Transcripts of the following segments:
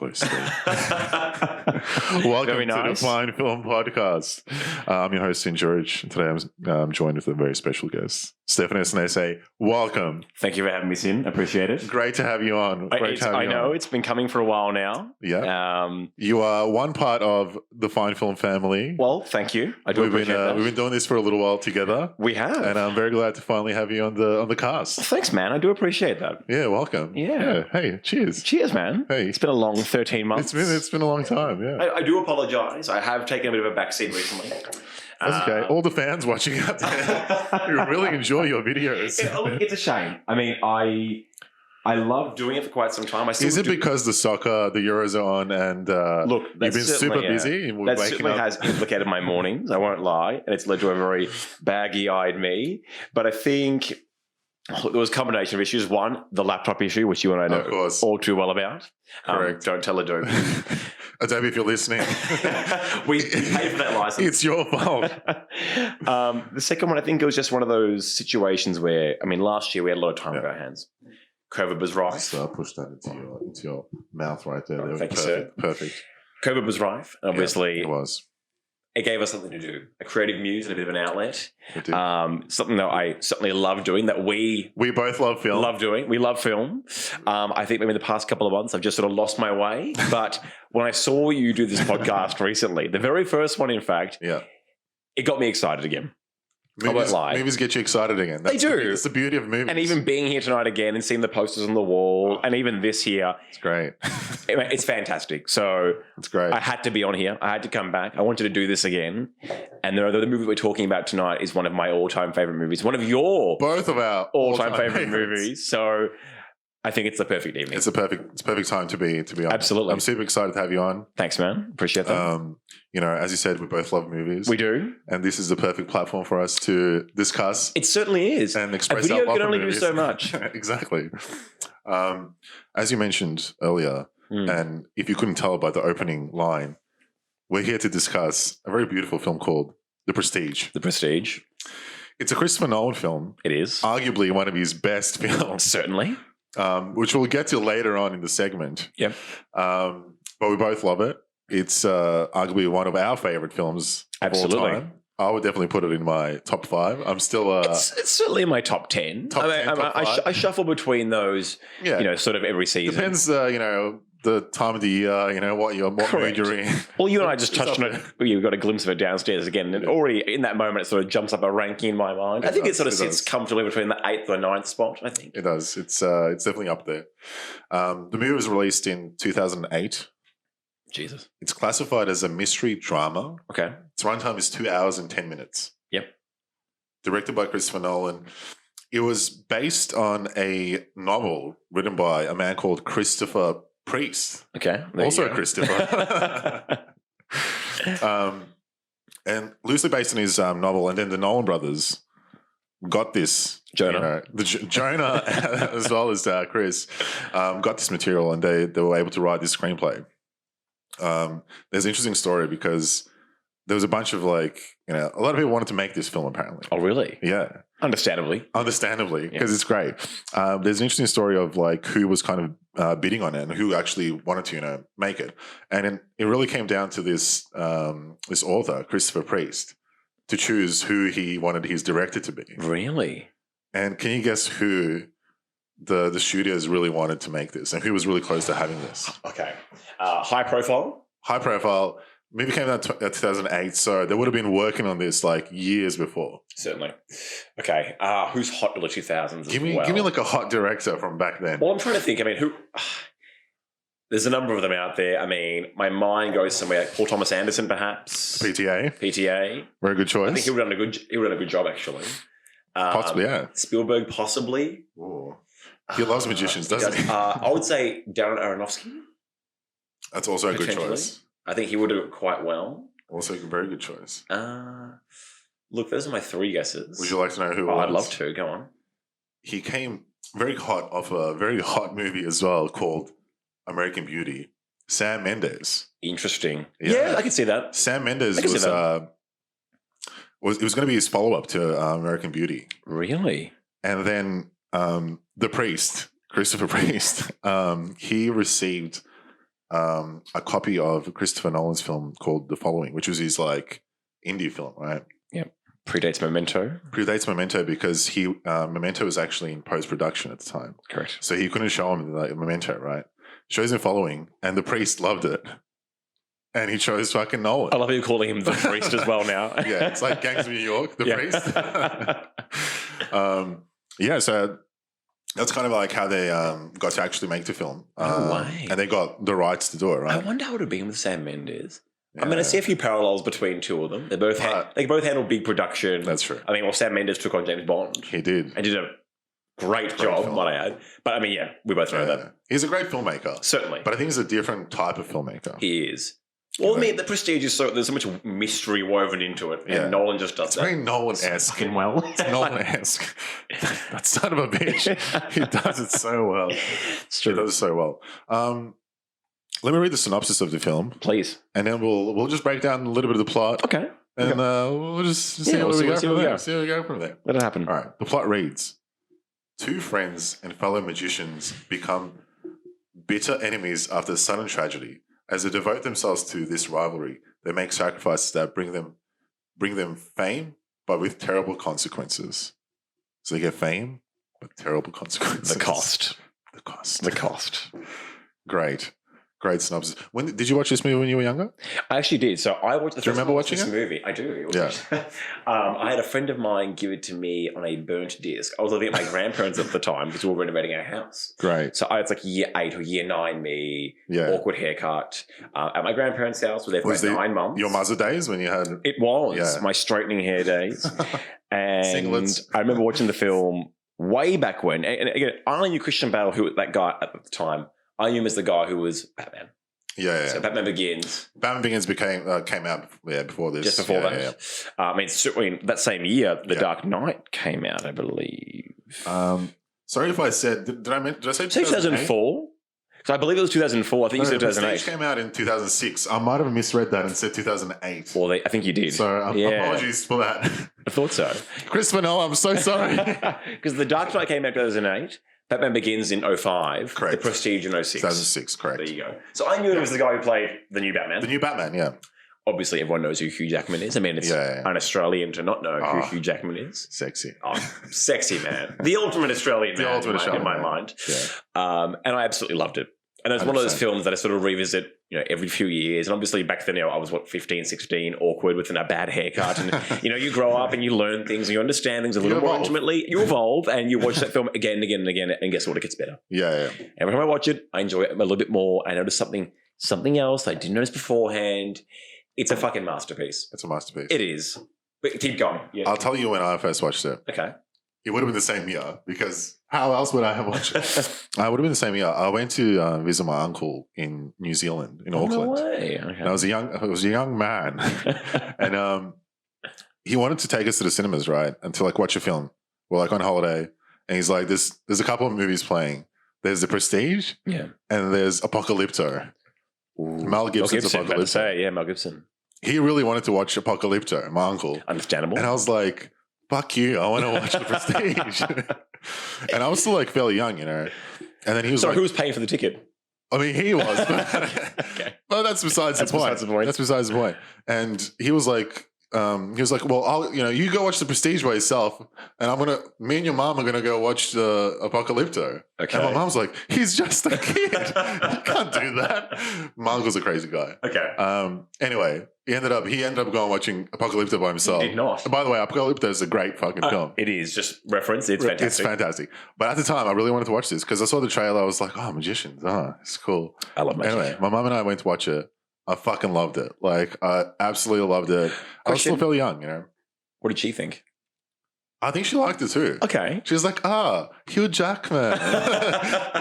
closely. Welcome to the Fine Film Podcast. I'm your host, St. George. Today I'm joined with a very special guest, Stefano Senese. Welcome. Thank you for having me, Sin. Appreciate it. Great to have you on. I know. It's been coming for a while now. Yeah. You are one part of the Fine Film family. Well, thank you. I do appreciate that. We've been doing this for a little while together. We have. And I'm very glad to finally have you on the cast. Well, thanks, man. I do appreciate that. Yeah, welcome. Yeah. Hey, cheers. Cheers, man. Hey. It's been a long 13 months. It's been a long time, yeah. I do apologise. I have taken a bit of a backseat recently. That's okay. All the fans watching out there who really enjoy your videos. It's a shame. I mean, I love doing it for quite some time. Is it because the soccer, the Euros are on, and look, you've been super busy? And that certainly has implicated my mornings. I won't lie, and it's led to a very baggy-eyed me. But I think there was a combination of issues. One, the laptop issue, which you and I know all too well about. Correct. Don't tell Adobe. Adobe, if you're listening. we paid for that license. It's your fault. The second one, I think it was just one of those situations where, I mean, last year we had a lot of time on our hands. COVID was rife. So push that into your mouth right there. Thank you, sir. Perfect. COVID was rife. Obviously, it was. It gave us something to do, a creative muse and a bit of an outlet. It did. Something that I certainly love doing, that we both love film. Love doing. We love film. I think maybe in the past couple of months I've just sort of lost my way. But when I saw you do this podcast recently, the very first one, in fact, it got me excited again. I won't lie. Movies get you excited again. They do. It's the beauty of movies. And even being here tonight again and seeing the posters on the wall, and even this here. It's great. It's fantastic. So it's great. I had to be on here. I had to come back. I wanted to do this again. And the movie we're talking about tonight is one of my all-time favorite movies. One of your both of our all-time favorite movies. So I think it's the perfect evening. It's a perfect time to be on. Absolutely. I'm super excited to have you on. Thanks, man. Appreciate that. As you said, we both love movies. We do. And this is the perfect platform for us to discuss. It certainly is. And express a video our can only movies. do so much. Exactly. As you mentioned earlier, and if you couldn't tell by the opening line, we're here to discuss a very beautiful film called The Prestige. The Prestige. It's a Christopher Nolan film. It is. Arguably one of his best films. Certainly. Which we'll get to later on in the segment. Yep. But we both love it. It's arguably one of our favorite films of all time. I would definitely put it in my top 5. I'm still... It's certainly in my top 10. Top 10, top 5. I shuffle between those, sort of every season. Depends, the time of the year, what mood you're in. Well, you and I just touched on it. You got a glimpse of it downstairs again. And already in that moment, it sort of jumps up a ranking in my mind. I think it sort of sits comfortably between the 8th or 9th spot, I think. It does. It's definitely up there. The movie was released in 2008. Jesus. It's classified as a mystery drama. Okay. Its runtime is 2 hours and 10 minutes. Yep. Directed by Christopher Nolan. It was based on a novel written by a man called Christopher Priest. Okay. Also Christopher. And loosely based on his novel. And then the Nolan brothers got this. Jonah. Jonah as well as Chris got this material, and they were able to write this screenplay. There's an interesting story because there was a bunch of a lot of people wanted to make this film apparently. Oh, really? Yeah. Understandably, because it's great. There's an interesting story of who was kind of bidding on it and who actually wanted to make it, and it really came down to this author Christopher Priest to choose who he wanted his director to be. Really? And can you guess who the studios really wanted to make this and who was really close to having this? Okay, high profile. High profile. Movie came out in 2008, so they would have been working on this years before. Certainly. Okay, who's hot early 2000s? Give me a hot director from back then. Well, I'm trying to think. I mean, who? There's a number of them out there. I mean, my mind goes somewhere. Paul Thomas Anderson, perhaps. PTA. Very good choice. I think he would have done a good job, actually. Possibly, yeah. Spielberg, possibly. Ooh. He loves magicians, doesn't he? I would say Darren Aronofsky. That's also a good choice. I think he would do it quite well. Also a very good choice. Look, those are my 3 guesses. Would you like to know who it was? I'd love to. Go on. He came very hot off a very hot movie as well called American Beauty. Sam Mendes. Interesting. Yeah, I can see that. Sam Mendes was going to be his follow-up to American Beauty. Really? And then the priest, Christopher Priest, he received a copy of Christopher Nolan's film called The Following, which was his like indie film, right? Yep. Predates Memento. Predates Memento because Memento was actually in post-production at the time. Correct. So he couldn't show him like Memento, right? Shows him Following, and the priest loved it. And he chose fucking Nolan. I love how you're calling him the priest as well now. Yeah, it's like Gangs of New York, the priest. Yeah, so that's kind of like how they got to actually make the film. No way. And they got the rights to do it, right? I wonder how it would have been with Sam Mendes. Yeah. I mean, I see a few parallels between two of them. They both handle big production. That's true. I mean, well, Sam Mendes took on James Bond. He did. And did a great job, film. might I add. But I mean, yeah, we both know that. He's a great filmmaker. Certainly. But I think he's a different type of filmmaker. He is. Well, I mean, the Prestige is there's so much mystery woven into it, and Nolan just does it's that. Very Nolan-esque. Fucking well. It's Nolan-esque. That son of a bitch. He does it so well. It's true. He does it so well. Let me read the synopsis of the film. Please. And then we'll just break down a little bit of the plot. Okay. And we'll just see where we go from there. See where we go from there. Let it happen. All right. The plot reads, 2 friends and fellow magicians become bitter enemies after a sudden tragedy. As they devote themselves to this rivalry, they make sacrifices that bring them fame, but with terrible consequences. So they get fame, but terrible consequences. The cost. Great synopsis. When did you watch this movie when you were younger? I actually did. So I watched the Do you remember watching this it? movie. I do. Yeah. I had a friend of mine give it to me on a burnt disc. I was living at my grandparents at the time because we were renovating our house. Great. So it's like year 8 or year 9 me, awkward haircut at my grandparents' house. Was there for 9 months. Your mother days when you had... It was my straightening hair days. And Singlets. I remember watching the film way back when. And again, I only knew Christian Bale, who that guy at the time. I knew him as the guy who was Batman. Yeah. So Batman Begins. Batman Begins came out before this. Just before that. Yeah. I mean, that same year, The Dark Knight came out, I believe. Sorry if I said, did I say 2004? Because I believe it was 2004. I think you said 2008. Prestige came out in 2006. I might have misread that and said 2008. Well, I think you did. So apologies for that. I thought so. Christopher Nolan, I'm so sorry. Because The Dark Knight came out in 2008. Batman Begins in 2005. Correct. The Prestige in 2006. 2006, correct. There you go. So I knew it was the guy who played the new Batman. The new Batman, yeah. Obviously, everyone knows who Hugh Jackman is. I mean, it's an Australian to not know who Hugh Jackman is. Sexy. Oh, sexy man. The ultimate Australian man in my mind. Yeah. And I absolutely loved it. And it's one of those films that I sort of revisit, every few years. And obviously back then, I was 15, 16, awkward with a bad haircut. And, you grow up and you learn things and you understand things a little more intimately. You evolve and you watch that film again and again and again. And guess what? It gets better. Yeah. Every time I watch it, I enjoy it a little bit more. I notice something else I didn't notice beforehand. It's a fucking masterpiece. It's a masterpiece. It is. But keep going. Yeah. I'll tell you when I first watched it. Okay. It would have been the same year because how else would I have watched it? I would have been the same year. I went to visit my uncle in New Zealand, in Auckland. No way. Okay. And I was a young man. And he wanted to take us to the cinemas, right? And to watch a film. We're on holiday. And he's like, there's a couple of movies playing. There's The Prestige. Yeah. And there's Apocalypto. Ooh. Mel Gibson's Apocalypto. Mel Gibson. He really wanted to watch Apocalypto, my uncle. Understandable. And I was like, fuck you, I want to watch The Prestige. And I was still fairly young, And then he was who was paying for the ticket? I mean, he was. But, Okay. But that's besides the point. That's besides the point. And he was like, well, I'll, you go watch The Prestige by yourself, and me and your mom are going to go watch the Apocalypto. Okay. And my mom's like, he's just a kid. You can't do that. My uncle's a crazy guy. Okay. Anyway, he ended up going watching Apocalypto by himself. He did not. And by the way, Apocalypto is a great fucking film. It is. Just reference. It's fantastic. It's fantastic. But at the time, I really wanted to watch this because I saw the trailer. I was like, oh, magicians. Oh, it's cool. I love magic. Anyway, my mom and I went to watch it. I fucking loved it. I absolutely loved it. I was still fairly young, What did she think? I think she liked it too. Okay. She was like, Hugh Jackman.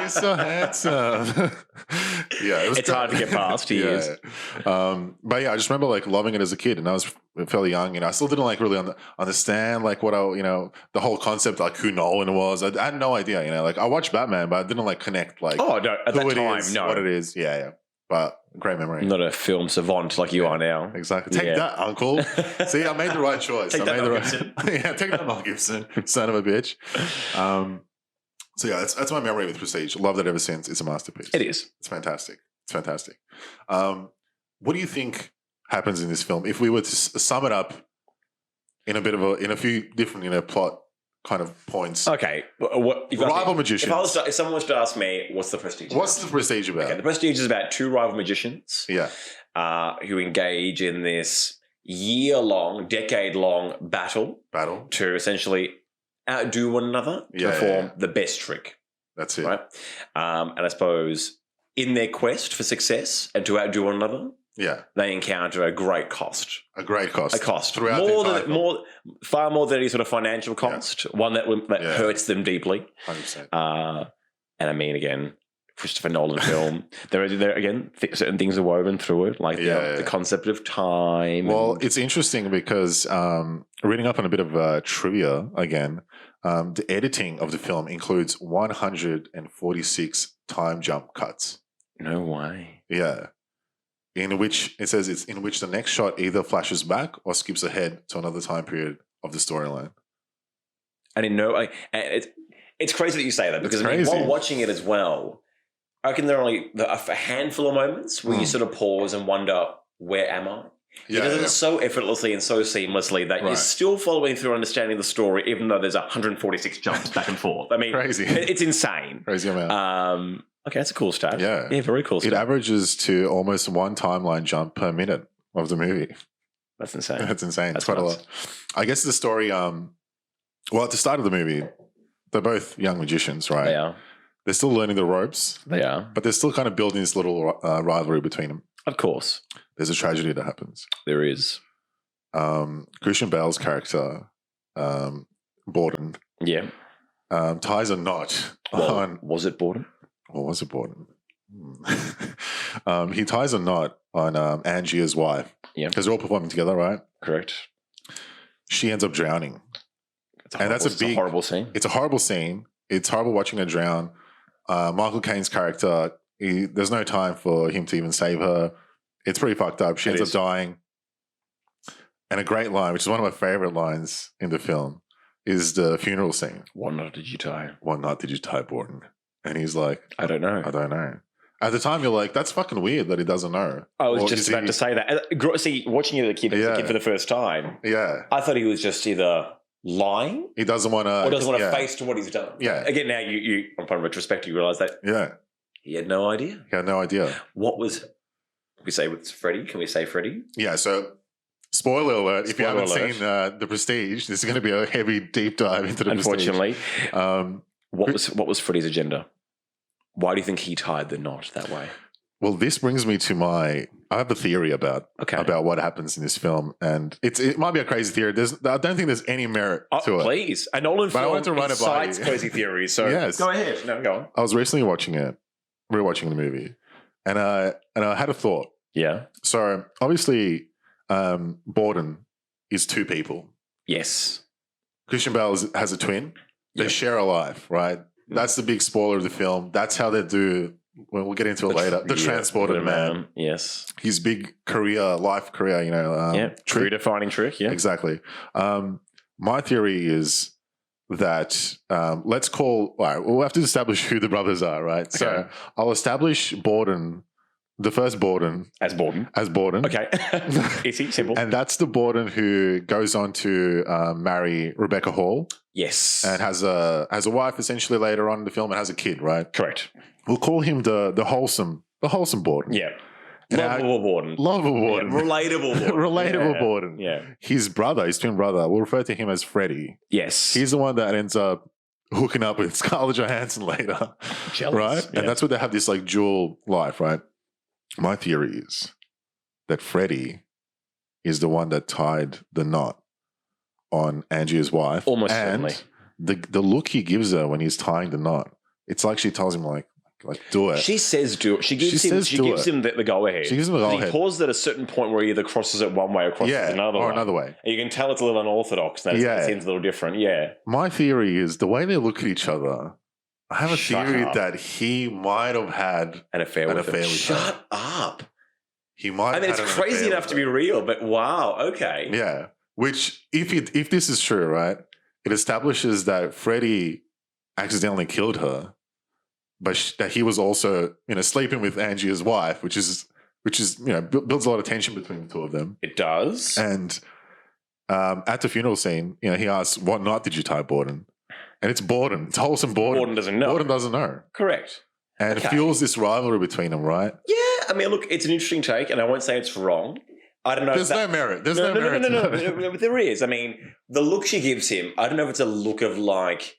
He's so handsome. It's hard to get past. He is. But I just remember loving it as a kid, and I was fairly young, I still didn't really understand what the whole concept, who Nolan was. I had no idea, I watched Batman, but I didn't connect oh, no, at that time, no. What it is. Yeah. But great memory. I'm not a film savant like you are now. Exactly. Take that, uncle. See, I made the right choice. Take that, Mel Gibson. Take that, Mel Gibson, son of a bitch. So that's my memory with Prestige. Loved it ever since. It's a masterpiece. It is. It's fantastic. It's fantastic. What do you think happens in this film if we were to sum it up in a few different plot kind of points? Okay, rival magicians. If someone was to ask me, what's the Prestige? What's the Prestige about? Okay, the Prestige is about two rival magicians. Yeah. Who engage in this year-long, decade-long battle to essentially outdo one another to perform the best trick. That's it. Right? And I suppose in their quest for success and to outdo one another, they encounter a great cost. A cost. Far more than any sort of financial cost, one that hurts them deeply. 100%. And I mean, again, Christopher Nolan film, there again, certain things are woven through it, like the concept of time. Well, it's interesting because reading up on a bit of trivia again, the editing of the film includes 146 time jump cuts. No way. Yeah. In which the next shot either flashes back or skips ahead to another time period of the storyline. And it's crazy that you say that because while watching it as well, I reckon there are only a handful of moments where you sort of pause and wonder, where am I? He does it so effortlessly and so seamlessly that you're still following through understanding the story, even though there's 146 jumps back and forth. I mean, crazy. It's insane. Crazy amount. Okay, that's a cool stat. Yeah, very cool stat. It averages to almost one timeline jump per minute of the movie. That's insane. That's insane. It's quite a lot. I guess the story, at the start of the movie, they're both young magicians, right? They are. They're still learning the ropes. They are. But they're still kind of building this little rivalry between them. Of course. There's a tragedy that happens. There is. Christian Bale's character, Borden, ties a knot on... Was it Borden? Or was it Borden? He ties a knot on Angie's wife. Yeah. Because they're all performing together, right? Correct. She ends up drowning. That's a horrible scene. It's a horrible scene. It's horrible watching her drown. Michael Caine's character, there's no time for him to even save her. It's pretty fucked up. She ends up dying. And a great line, which is one of my favorite lines in the film, is the funeral scene. What knot did you tie? What knot did you tie, Borden? And he's like, I don't know. At the time, you're like, that's fucking weird that he doesn't know. I was just about to say that. See, watching it as a kid for the first time, I thought he was just either lying. He doesn't want to. Or doesn't want to face to what he's done. Yeah. Again, now upon retrospect, you realise that. Yeah. He had no idea. He had no idea. What was? Can we say with Freddie? Can we say Freddie? Yeah. So, spoiler alert! If you haven't seen The Prestige, this is going to be a heavy deep dive into the Unfortunately, Prestige. What was Freddie's agenda? Why do you think he tied the knot that way? Well, this brings me to I have a theory about what happens in this film, and it might be a crazy theory. I don't think there's any merit to it. Please, a Nolan film I wanted to run it by you. crazy theories. So go ahead. No, go on. I was recently rewatching the movie, and I had a thought. Yeah. So obviously, Borden is two people. Yes. Christian Bale has a twin. They share a life, right? That's the big spoiler of the film. That's how they do. Well, we'll get into it later. The transported man. Yes. His big life career, career-defining trick, yeah. Exactly. My theory is that we'll have to establish who the brothers are, right? Okay. So I'll establish Borden, the first Borden. As Borden. Okay. Easy, simple. And that's the Borden who goes on to marry Rebecca Hall. Yes. And has a wife essentially later on in the film and has a kid, right? Correct. We'll call him the wholesome Borden. Yeah. Lovable Borden. Yeah, relatable Borden. Relatable Borden. Yeah. His twin brother, we'll refer to him as Freddie. Yes. He's the one that ends up hooking up with Scarlett Johansson later. Jealous. Right? Yeah. And that's where they have this dual life, right? My theory is that Freddie is the one that tied the knot on Angie's wife. Almost certainly. The look he gives her when he's tying the knot, it's like she tells him do it. She says do it. She gives him the go ahead. She gives him the go ahead. He pauses at a certain point where he either crosses it one way or crosses it another way. Another way. And you can tell it's a little unorthodox. That it seems a little different. Yeah. My theory is the way they look at each other. I have a theory that he might have had an affair with her. Shut up. He might. I mean, it's crazy enough to be real, but wow. Okay. Yeah. Which, if this is true, right, it establishes that Freddie accidentally killed her but that he was also, sleeping with Angie, his wife, which is builds a lot of tension between the two of them. It does. And at the funeral scene, he asks, "What knot did you tie Borden?" And it's Borden. It's wholesome Borden. Borden doesn't know. Borden doesn't know. Correct. And it fuels this rivalry between them, right? Yeah. I mean, look, it's an interesting take, and I won't say it's wrong. I don't know. There's no merit. There's no merit. No, there is. I mean, the look she gives him, I don't know if it's a look of like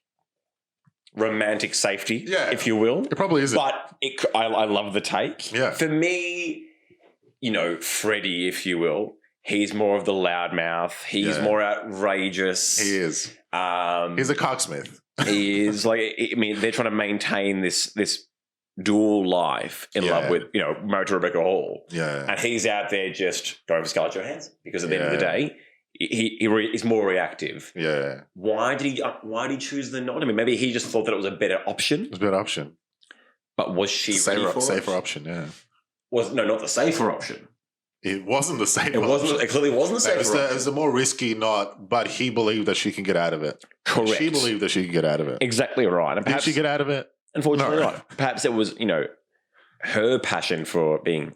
romantic safety, if you will. It probably isn't. But I love the take. Yeah. For me, Freddie, if you will, he's more of the loudmouth. He's more outrageous. He is. He's a cocksmith. He is they're trying to maintain this dual life in love with, married to Rebecca Hall. Yeah. And he's out there just going for Scarlett Johansson because at the end of the day, he's more reactive. Yeah. Why did he choose the knot? I mean, maybe he just thought that it was a better option. It was a better option. But was she ready for it? Safer option, yeah. Not the safer option. It wasn't the safer option. It clearly wasn't the safer option. It was a more risky knot, but he believed that she can get out of it. Correct. She believed that she could get out of it. Exactly right. And did she get out of it? Unfortunately not. Perhaps it was, her passion for being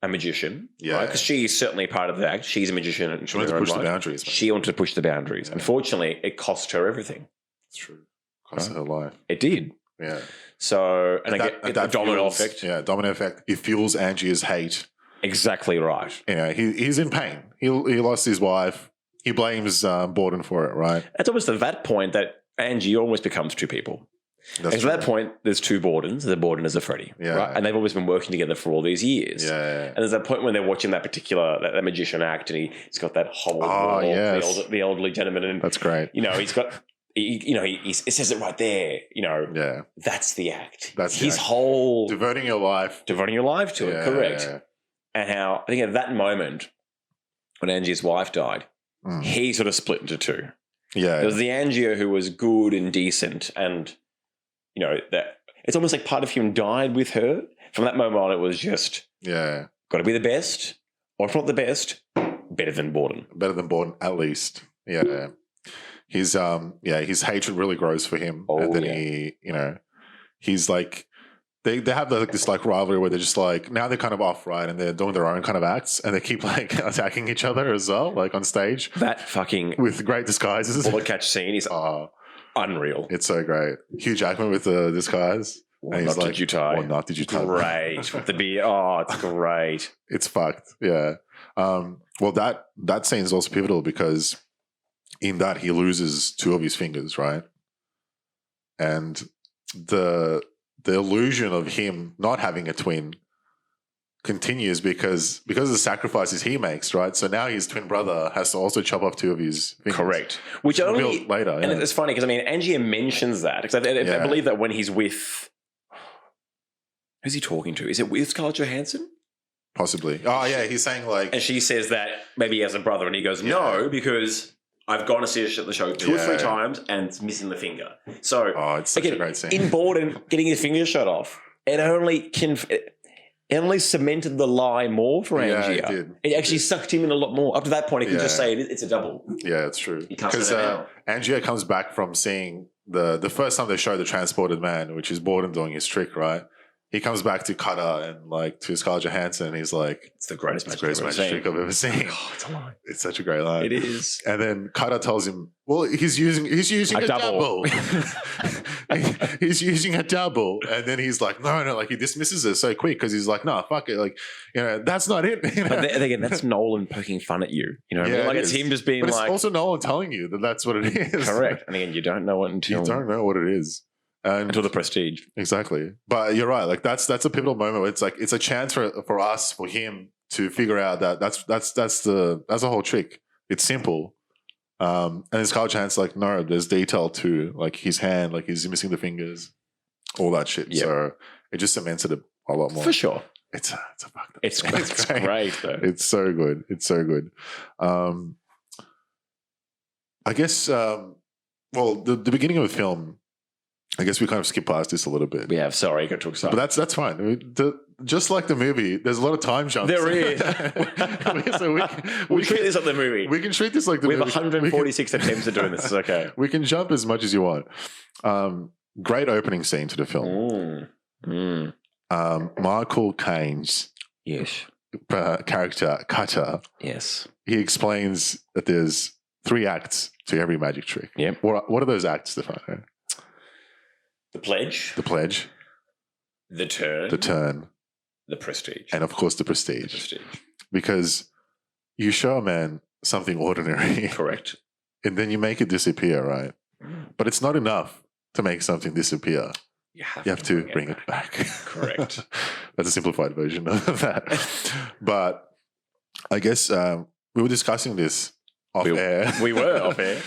a magician. Yeah. Right? Because she is certainly part of the act. She's a magician. And she wanted to push the boundaries. She wanted to push the boundaries. Yeah. Unfortunately, it cost her everything. It's true. It cost her life. It did. Yeah. So, and again, that domino effect. Yeah, domino effect. It fuels Angie's hate. Exactly right. He's in pain. He lost his wife. He blames Borden for it, right? It's almost at that point that Angie almost becomes two people. At that point, there's two Bordens. There's a Borden as a Freddie. Yeah. Right? And they've always been working together for all these years. Yeah. And there's that point when they're watching that particular that magician act and he's got that hobbled the elderly gentleman. And that's great. He's got... He says it right there. That's the act. That's his whole devoting your life to it. Correct. Yeah. And how I think at that moment when Angie's wife died, he sort of split into two. Yeah, there was the Angie who was good and decent, and that it's almost like part of him died with her. From that moment on, it was just got to be the best, or if not the best, better than Borden. Better than Borden, at least. Yeah. His hatred really grows for him, and then he's like they have this like rivalry where they're just like now they're kind of off, right, and they're doing their own kind of acts, and they keep like attacking each other as well, like on stage. That fucking with great disguises. All the catch scene is unreal. It's so great. Hugh Jackman with the disguise. What knot did you tie? What knot did you tie? Great. With the beer. Oh, it's great. It's fucked. Yeah. Well, that scene is also pivotal because in that he loses two of his fingers, right? And the illusion of him not having a twin continues because of the sacrifices he makes, right? So now his twin brother has to also chop off two of his fingers. Correct. Which only later. And it's funny because Angie mentions that because I believe that when he's with, who's he talking to? Is it with Scarlett Johansson? Possibly. Oh yeah, he's saying like, and she says that maybe he has a brother, and he goes no because I've gone to see the show 2 or 3 times and it's missing the finger. So it's such a great scene. In Borden getting his finger shot off, it only cemented the lie more for Angie. It did. It actually sucked him in a lot more. Up to that point, he could just say it's a double. Yeah, it's true. Because Angie comes back from seeing the first time they show the transported man, which is Borden doing his trick, right? He comes back to Cutter and like to Scarlett Johansson. And he's like, "It's the greatest magic trick I've ever seen." Oh, it's a line. It's such a great line. It is. And then Cutter tells him, "Well, he's using a double. He's using a double." And then he's like, "No," like he dismisses it so quick because he's like, "No, fuck it, like that's not it." But then again, that's Nolan poking fun at you. You know, what I mean? Like it's him just being but like. It's also Nolan telling you that that's what it is. Correct. And again, you don't know it until you don't know what it is. Until the Prestige. Exactly. But you're right. Like that's a pivotal moment where it's like it's a chance for us, for him to figure out that that's the whole trick. It's simple. And his Scarlett Johansson's like, no, there's detail too. Like his hand, like he's missing the fingers, all that shit. Yep. So it just cemented it a lot more. For sure. It's a fucked up. It's great though. It's so good. It's so good. I guess the beginning of the film, I guess we kind of skip past this a little bit. We have. Sorry, I got too excited. But that's fine. Just like the movie, there's a lot of time jumps. There is. So we treat this like the movie. We can treat this like the movie. We have 146 attempts at doing this. It's okay. We can jump as much as you want. Great opening scene to the film. Michael Caine's character, Cutter, he explains that there's 3 acts to every magic trick. Yep. What are those acts, Stefano? The pledge. The turn. The prestige. And, of course, the prestige. Because you show a man something ordinary. Correct. And then you make it disappear, right? But it's not enough to make something disappear. You have to bring it back. Correct. That's a simplified version of that. But I guess we were discussing this off air. We were off air.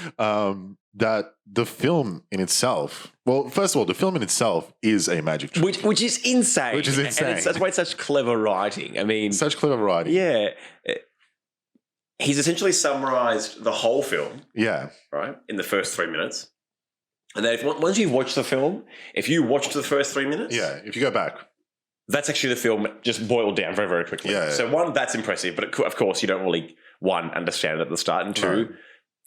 That the film in itself, well, first of all, the film in itself is a magic trick. Which is insane. And that's why it's such clever writing. I mean... Such clever writing. Yeah. He's essentially summarised the whole film. Yeah. Right? In the first 3 minutes. And then once you've watched the film, if you watched the first 3 minutes... Yeah, if you go back. That's actually the film just boiled down very, very quickly. Yeah. So 1, that's impressive. But of course, you don't really, 1, understand it at the start. And 2...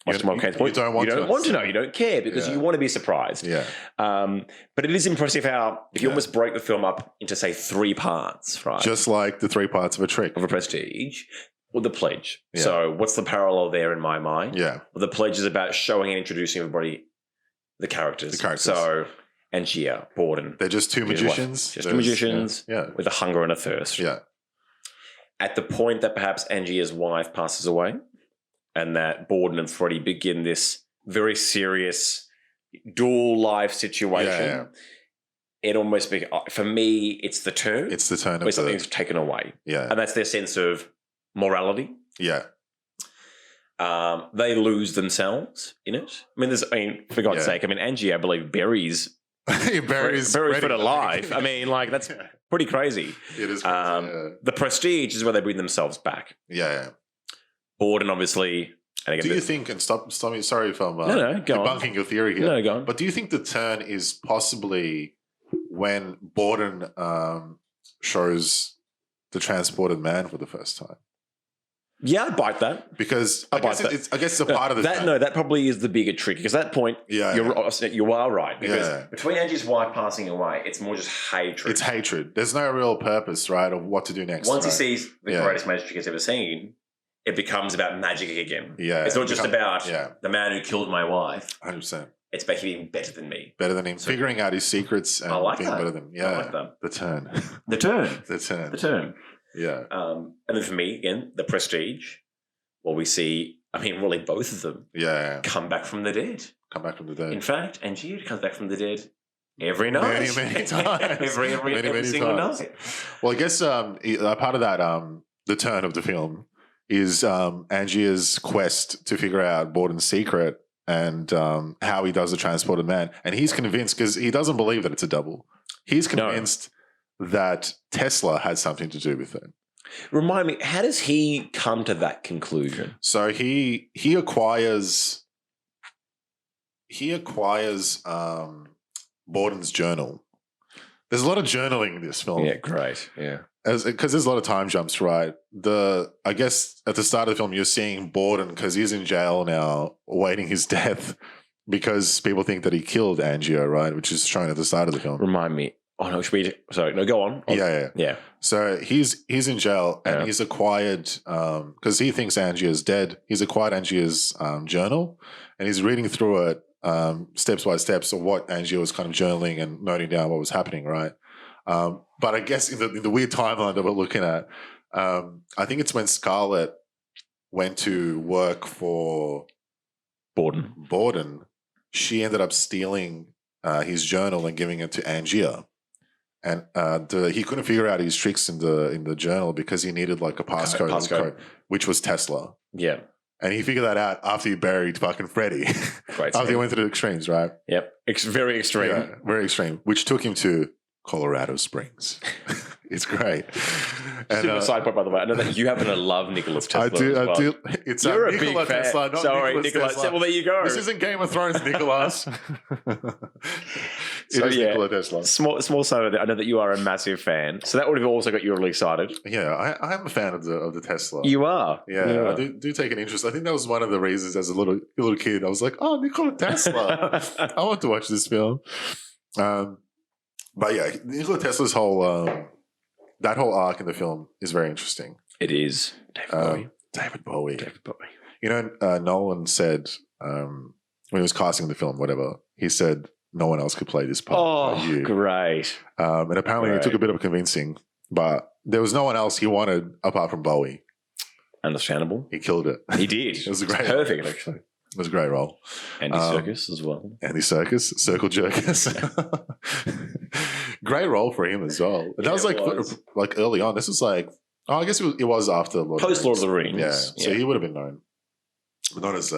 Much to Caine's point, you don't want to know. You don't care because you want to be surprised. Yeah. But it is impressive how if you almost break the film up into, say, 3 parts, right? Just like the 3 parts of a trick. Of a prestige. Well, the pledge. Yeah. So what's the parallel there in my mind? Yeah. Well, the pledge is about showing and introducing everybody the characters. So Angier, Borden. They're just 2 magicians. Just 2 magicians with a hunger and a thirst. Yeah. At the point that perhaps Angier's wife passes away, and that Borden and Freddie begin this very serious dual life situation. It almost for me, it's the turn. It's the turn where something's taken away. Yeah. And that's their sense of morality. Yeah. They lose themselves in it. I mean, for God's sake, Angie, I believe, buries Fred alive. I mean, like, that's pretty crazy. It is crazy, The prestige is where they bring themselves back. Yeah. Borden, obviously. And again, do you think, and stop me, sorry if I'm debunking your theory here. No, go on. But do you think the turn is possibly when Borden shows the transported man for the first time? Yeah, I'd bite that. Because I guess it's a part of the turn. No, that probably is the bigger trick. Because at that point, you are right. Because between Angie's wife passing away, it's more just hatred. It's hatred. There's no real purpose, right, of what to do next. Once he sees the greatest magic he's ever seen, it becomes about magic again. Yeah. It's not just about the man who killed my wife. 100%. It's about him being better than me. Better than him. So, figuring out his secrets and being better than him. Yeah. I like that. The turn. The turn. The turn. Yeah. And then for me, again, the prestige. Well, we see, really both of them come back from the dead. In fact, Angie comes back from the dead every night. Many times. every single night. Well, I guess part of that, the turn of the film, is Angier's quest to figure out Borden's secret and how he does the transported man. And he's convinced, because he doesn't believe that it's a double. He's convinced that Tesla had something to do with it. Remind me, how does he come to that conclusion? So he acquires Borden's journal. There's a lot of journaling in this film. Yeah, great. Yeah. Because there's a lot of time jumps, right? I guess at the start of the film, you're seeing Borden because he's in jail now, awaiting his death because people think that he killed Angier, right? Which is shown at the start of the film. Remind me. Oh no, sorry, no, go on. Yeah. So he's in jail and he's acquired because he thinks Angier's dead. He's acquired Angier's journal and he's reading through it steps by steps of what Angier was kind of journaling and noting down what was happening, right? But I guess in the weird timeline that we're looking at, I think it's when Scarlett went to work for Borden. She ended up stealing his journal and giving it to Angier. And he couldn't figure out his tricks in the journal because he needed like a passcode, which was Tesla. Yeah. And he figured that out after he buried fucking Freddie. After he went to the extremes, right? Yep. Very extreme. Yeah, very extreme. Which took him to Colorado Springs. It's great. And, side point, by the way. I know that you happen to love Nicholas Tesla. I do. It's You're a Nikola big fan. Tesla, not Sorry, Nicholas Tesla. Well, there you go. This isn't Game of Thrones, Nicholas. It is Nikola Tesla. Small side. I know that you are a massive fan. So that would have also got you really excited. Yeah, I am a fan of the Tesla. You are. Yeah, I do take an interest. I think that was one of the reasons as a little kid. I was like, oh, Nikola Tesla. I want to watch this film. But yeah, Nikola Tesla's whole that whole arc in the film is very interesting. It is. David Bowie. You know, Nolan said when he was casting the film, whatever, he said no one else could play this part. Oh, great. And apparently it took a bit of convincing, but there was no one else he wanted apart from Bowie. Understandable. He killed it. He did. It was a great perfect, role. actually. It was a great role. Andy Serkis as well. Andy Serkis, Circle Jerkis. Great role for him as well. And that was like early on. This was like, I guess it was after Post Lord of the Rings. Yeah. So he would have been known, but not as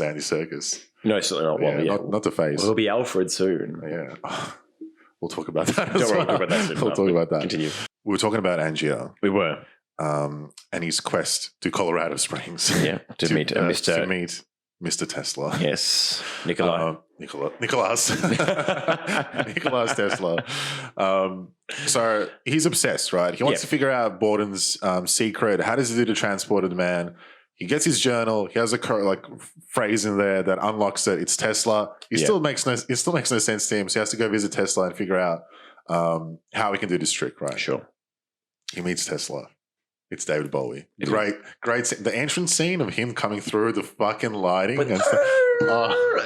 Andy Serkis. No, certainly not. Well, not the face. Well, he'll be Alfred soon. Yeah. We'll talk about that. Don't worry, we'll talk about that soon. We'll talk about that. Continue. We were talking about Angier. We were. And his quest to Colorado Springs. Yeah, to meet Mr. Tesla. Yes, Nikolai. Nicholas Tesla. So he's obsessed, right? He wants to figure out Borden's secret. How does he do the transported man? He gets his journal. He has a phrase in there that unlocks it. It's Tesla. It still makes no sense to him. So he has to go visit Tesla and figure out how he can do this trick, right? Sure. He meets Tesla. It's David Bowie. Great. The entrance scene of him coming through the fucking lighting and stuff.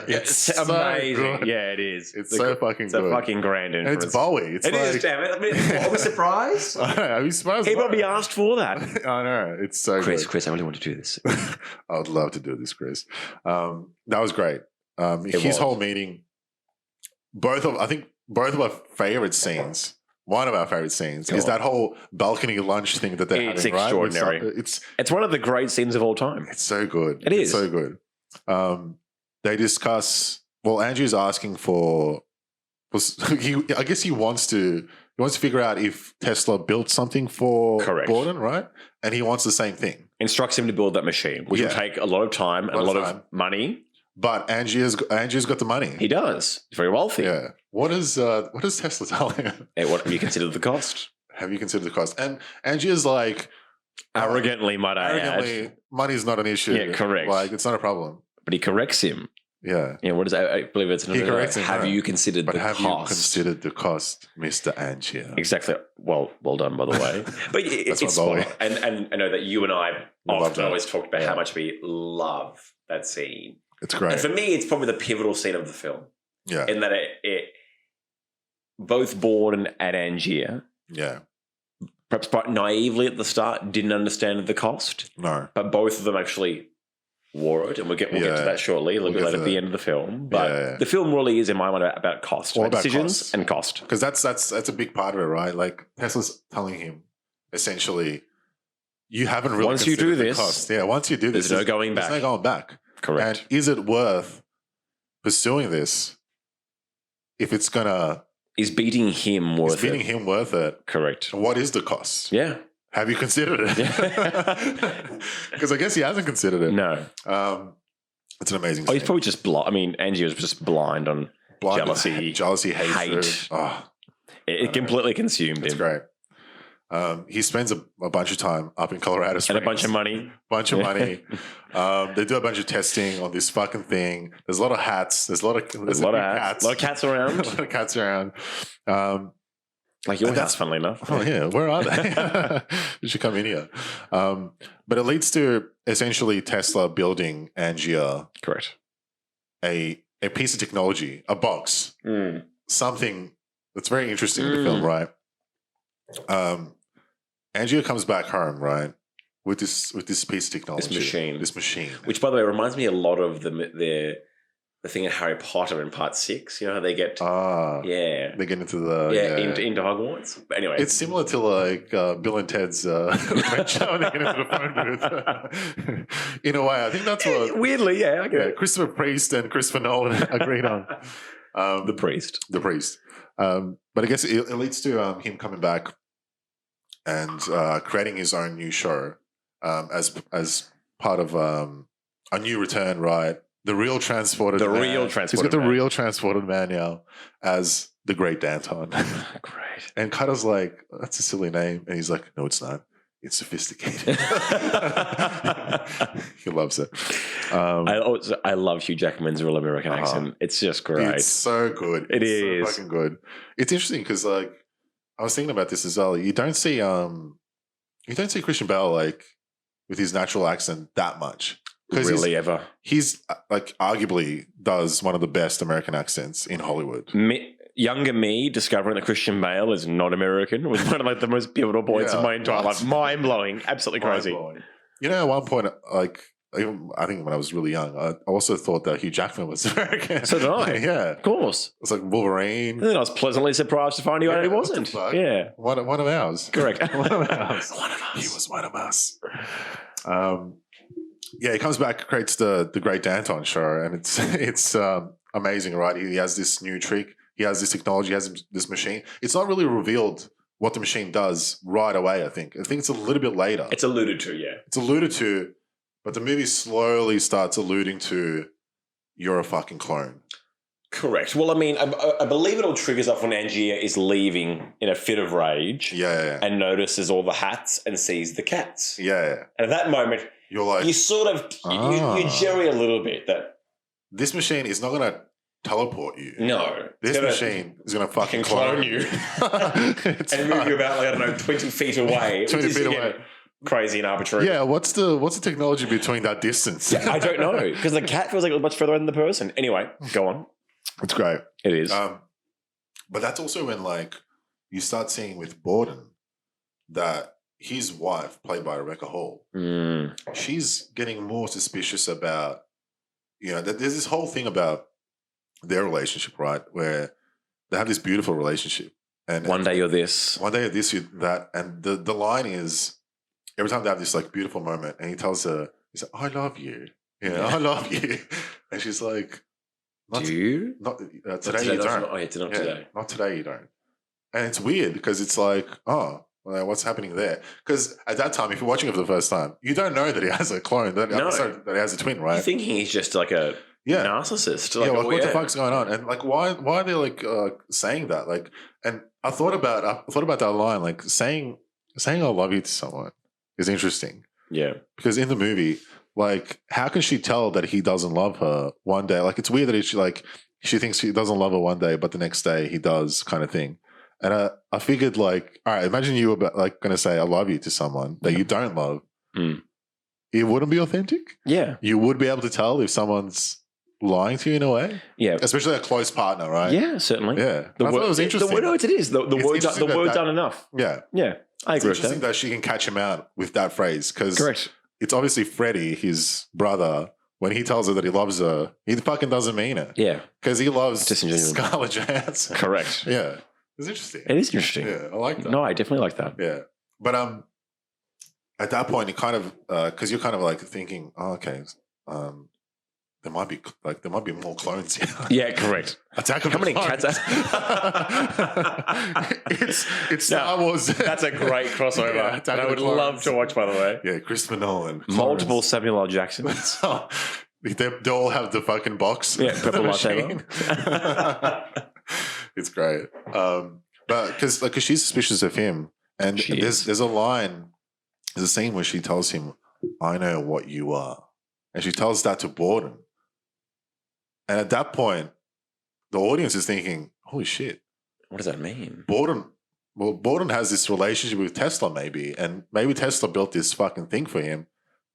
It's amazing. So yeah, it is. It's so fucking good. It's a fucking grand entrance. And it's Bowie. It is, damn it. I mean, are we surprised? Are you surprised? He probably asked for that. I know. It's so good. Chris, I really want to do this. I would love to do this, Chris. That was great. His whole meeting, I think both of our favorite scenes. One of our favorite scenes is that whole balcony lunch thing that they're having, right? Extraordinary. It's one of the great scenes of all time. It's so good. It's so good. They discuss. Well, Andrew's asking for. I guess he wants to figure out if Tesla built something for Borden, right? And he wants the same thing. Instructs him to build that machine, which will take a lot of time and a lot of money. But Angier's got the money. He does. He's very wealthy. Yeah. What does Tesla tell him? Hey, what have you considered the cost? Have you considered the cost? And Angier's like arrogantly, might I add, money's not an issue. Yeah, correct. Like it's not a problem. But he corrects him. Yeah. Yeah. What is that? I believe it's another. He corrects him. Have you considered the cost? Have you considered the cost, Mr. Angier? Exactly. Well done, by the way. But it's fun. And I know that you and I often always talked about how much we love that scene. It's great. And for me, it's probably the pivotal scene of the film. Yeah. In that it both Borden and Angier, perhaps quite naively at the start, didn't understand the cost. No. But both of them actually wore it, and we'll get to that shortly, a little bit later at the end of the film. But the film really is, in my mind, about cost, about decisions cost. And cost. Because that's a big part of it, right? Like Tesla's telling him, essentially, you haven't really once you do this, cost. Yeah, once you do this, there's no going back. There's no going back. Correct. And is it worth pursuing this if it's gonna? Is beating him worth it? Is beating him worth it? Correct. What is the cost? Yeah. Have you considered it? Because I guess he hasn't considered it. No. It's an amazing. He's probably just blind. I mean, Angie was just blind on jealousy, hate. Oh, it completely consumed him. It's great. He spends a bunch of time up in Colorado Springs. And a bunch of money. They do a bunch of testing on this fucking thing. There's a lot of hats. There's a lot of hats. A lot of cats around. A lot of cats around. Like your house, funnily enough. Oh, yeah. Where are they? You should come in here. But it leads to essentially Tesla building Angier. Correct. A piece of technology, a box, something that's very interesting in the film, right? Angier comes back home, right, with this piece of technology, this machine, which, by the way, reminds me a lot of the thing in Harry Potter in Part 6. You know how they get they get into the into Hogwarts. But anyway, it's similar to like Bill and Ted's adventure when they get into the phone booth. In a way, I think that's what weirdly, I get it. Christopher Priest and Christopher Nolan agreed on. The priest. But I guess it leads to him coming back and creating his own new show as part of a new return, right? The real transported man. He's got the real transported man now as the Great Danton. Great. And Cutter's like, that's a silly name. And he's like, no, it's not. It's sophisticated. He loves it. I love Hugh Jackman's real American accent. It's just great. It's so good. It is so fucking good. It's interesting because like I was thinking about this as well. You don't see Christian Bale like with his natural accent that much. Really ever. He's like arguably does one of the best American accents in Hollywood. Younger me discovering that Christian Bale is not American was one of like the most pivotal points of my entire life. Mind blowing, absolutely crazy. You know, at one point, like I think when I was really young, I also thought that Hugh Jackman was American. So did I. Yeah, of course. It's like Wolverine. And then I was pleasantly surprised to find out he wasn't. Yeah, one of ours. Correct. One of ours. One of us. He was one of us. Yeah, he comes back, creates the Great Danton show, and it's amazing, right? He has this new trick. He has this technology. He has this machine. It's not really revealed what the machine does right away. I think it's a little bit later. It's alluded to, yeah. It's alluded to, but the movie slowly starts alluding to you're a fucking clone. Correct. Well, I mean, I believe it all triggers off when Angier is leaving in a fit of rage. Yeah. And notices all the hats and sees the cats. Yeah. And at that moment, you're like, you sort of you jerry a little bit that this machine is not going to teleport you. No. This machine is going to fucking clone you. And move you about, like, I don't know, 20 feet away. 20 feet away. Crazy and arbitrary. Yeah, what's the technology between that distance? Yeah, I don't know. Because the cat feels like much further than the person. Anyway, go on. It's great. It is. But that's also when, like, you start seeing with Borden that his wife, played by Rebecca Hall, she's getting more suspicious about, there's this whole thing about their relationship, right? Where they have this beautiful relationship. And one day you're this. One day you're this, you're that. And the line is, every time they have this, like, beautiful moment, and he tells her, he's like, I love you. I love you. And she's like, do you? Not today you don't. Not today. Not today you don't. And it's weird because it's like, well, what's happening there? Because at that time, if you're watching it for the first time, you don't know that he has a clone, that he has a twin, right? You're thinking he's just like a narcissist. Like, what the fuck's going on? And like, why are they like saying that? Like, and I thought about that line, like saying I love you to someone is interesting. Yeah, because in the movie, like, how can she tell that he doesn't love her one day? Like, it's weird that she thinks he doesn't love her one day, but the next day he does, kind of thing. And I figured, like, all right, imagine you were like going to say I love you to someone that you don't love. It wouldn't be authentic. Yeah, you would be able to tell if someone's lying to you in a way. Yeah, especially a close partner, right? Yeah, certainly. Yeah, I thought it was interesting. It is the word done enough. Yeah, I agree. It's interesting that she can catch him out with that phrase because correct. It's obviously Freddie, his brother. When he tells her that he loves her, he fucking doesn't mean it. Yeah, because he loves Scarlett Johansson. Correct. Yeah, it's interesting. It is interesting. Yeah, I like that. No, I definitely like that. Yeah, but at that point, you kind of because you're kind of like thinking, oh, okay, there might be more clones here. Yeah, correct. Attack of How many cats? It's Star Wars. That's a great crossover. Yeah, and I would love to watch, by the way. Yeah, Christopher Nolan. Multiple Samuel L. Jacksons. They all have the fucking box. Yeah, purple lightsaber. It's great. But because she's suspicious of him, and there's a line, there's a scene where she tells him, "I know what you are," and she tells that to Borden. And at that point, the audience is thinking, holy shit. What does that mean? Borden has this relationship with Tesla maybe, and maybe Tesla built this fucking thing for him.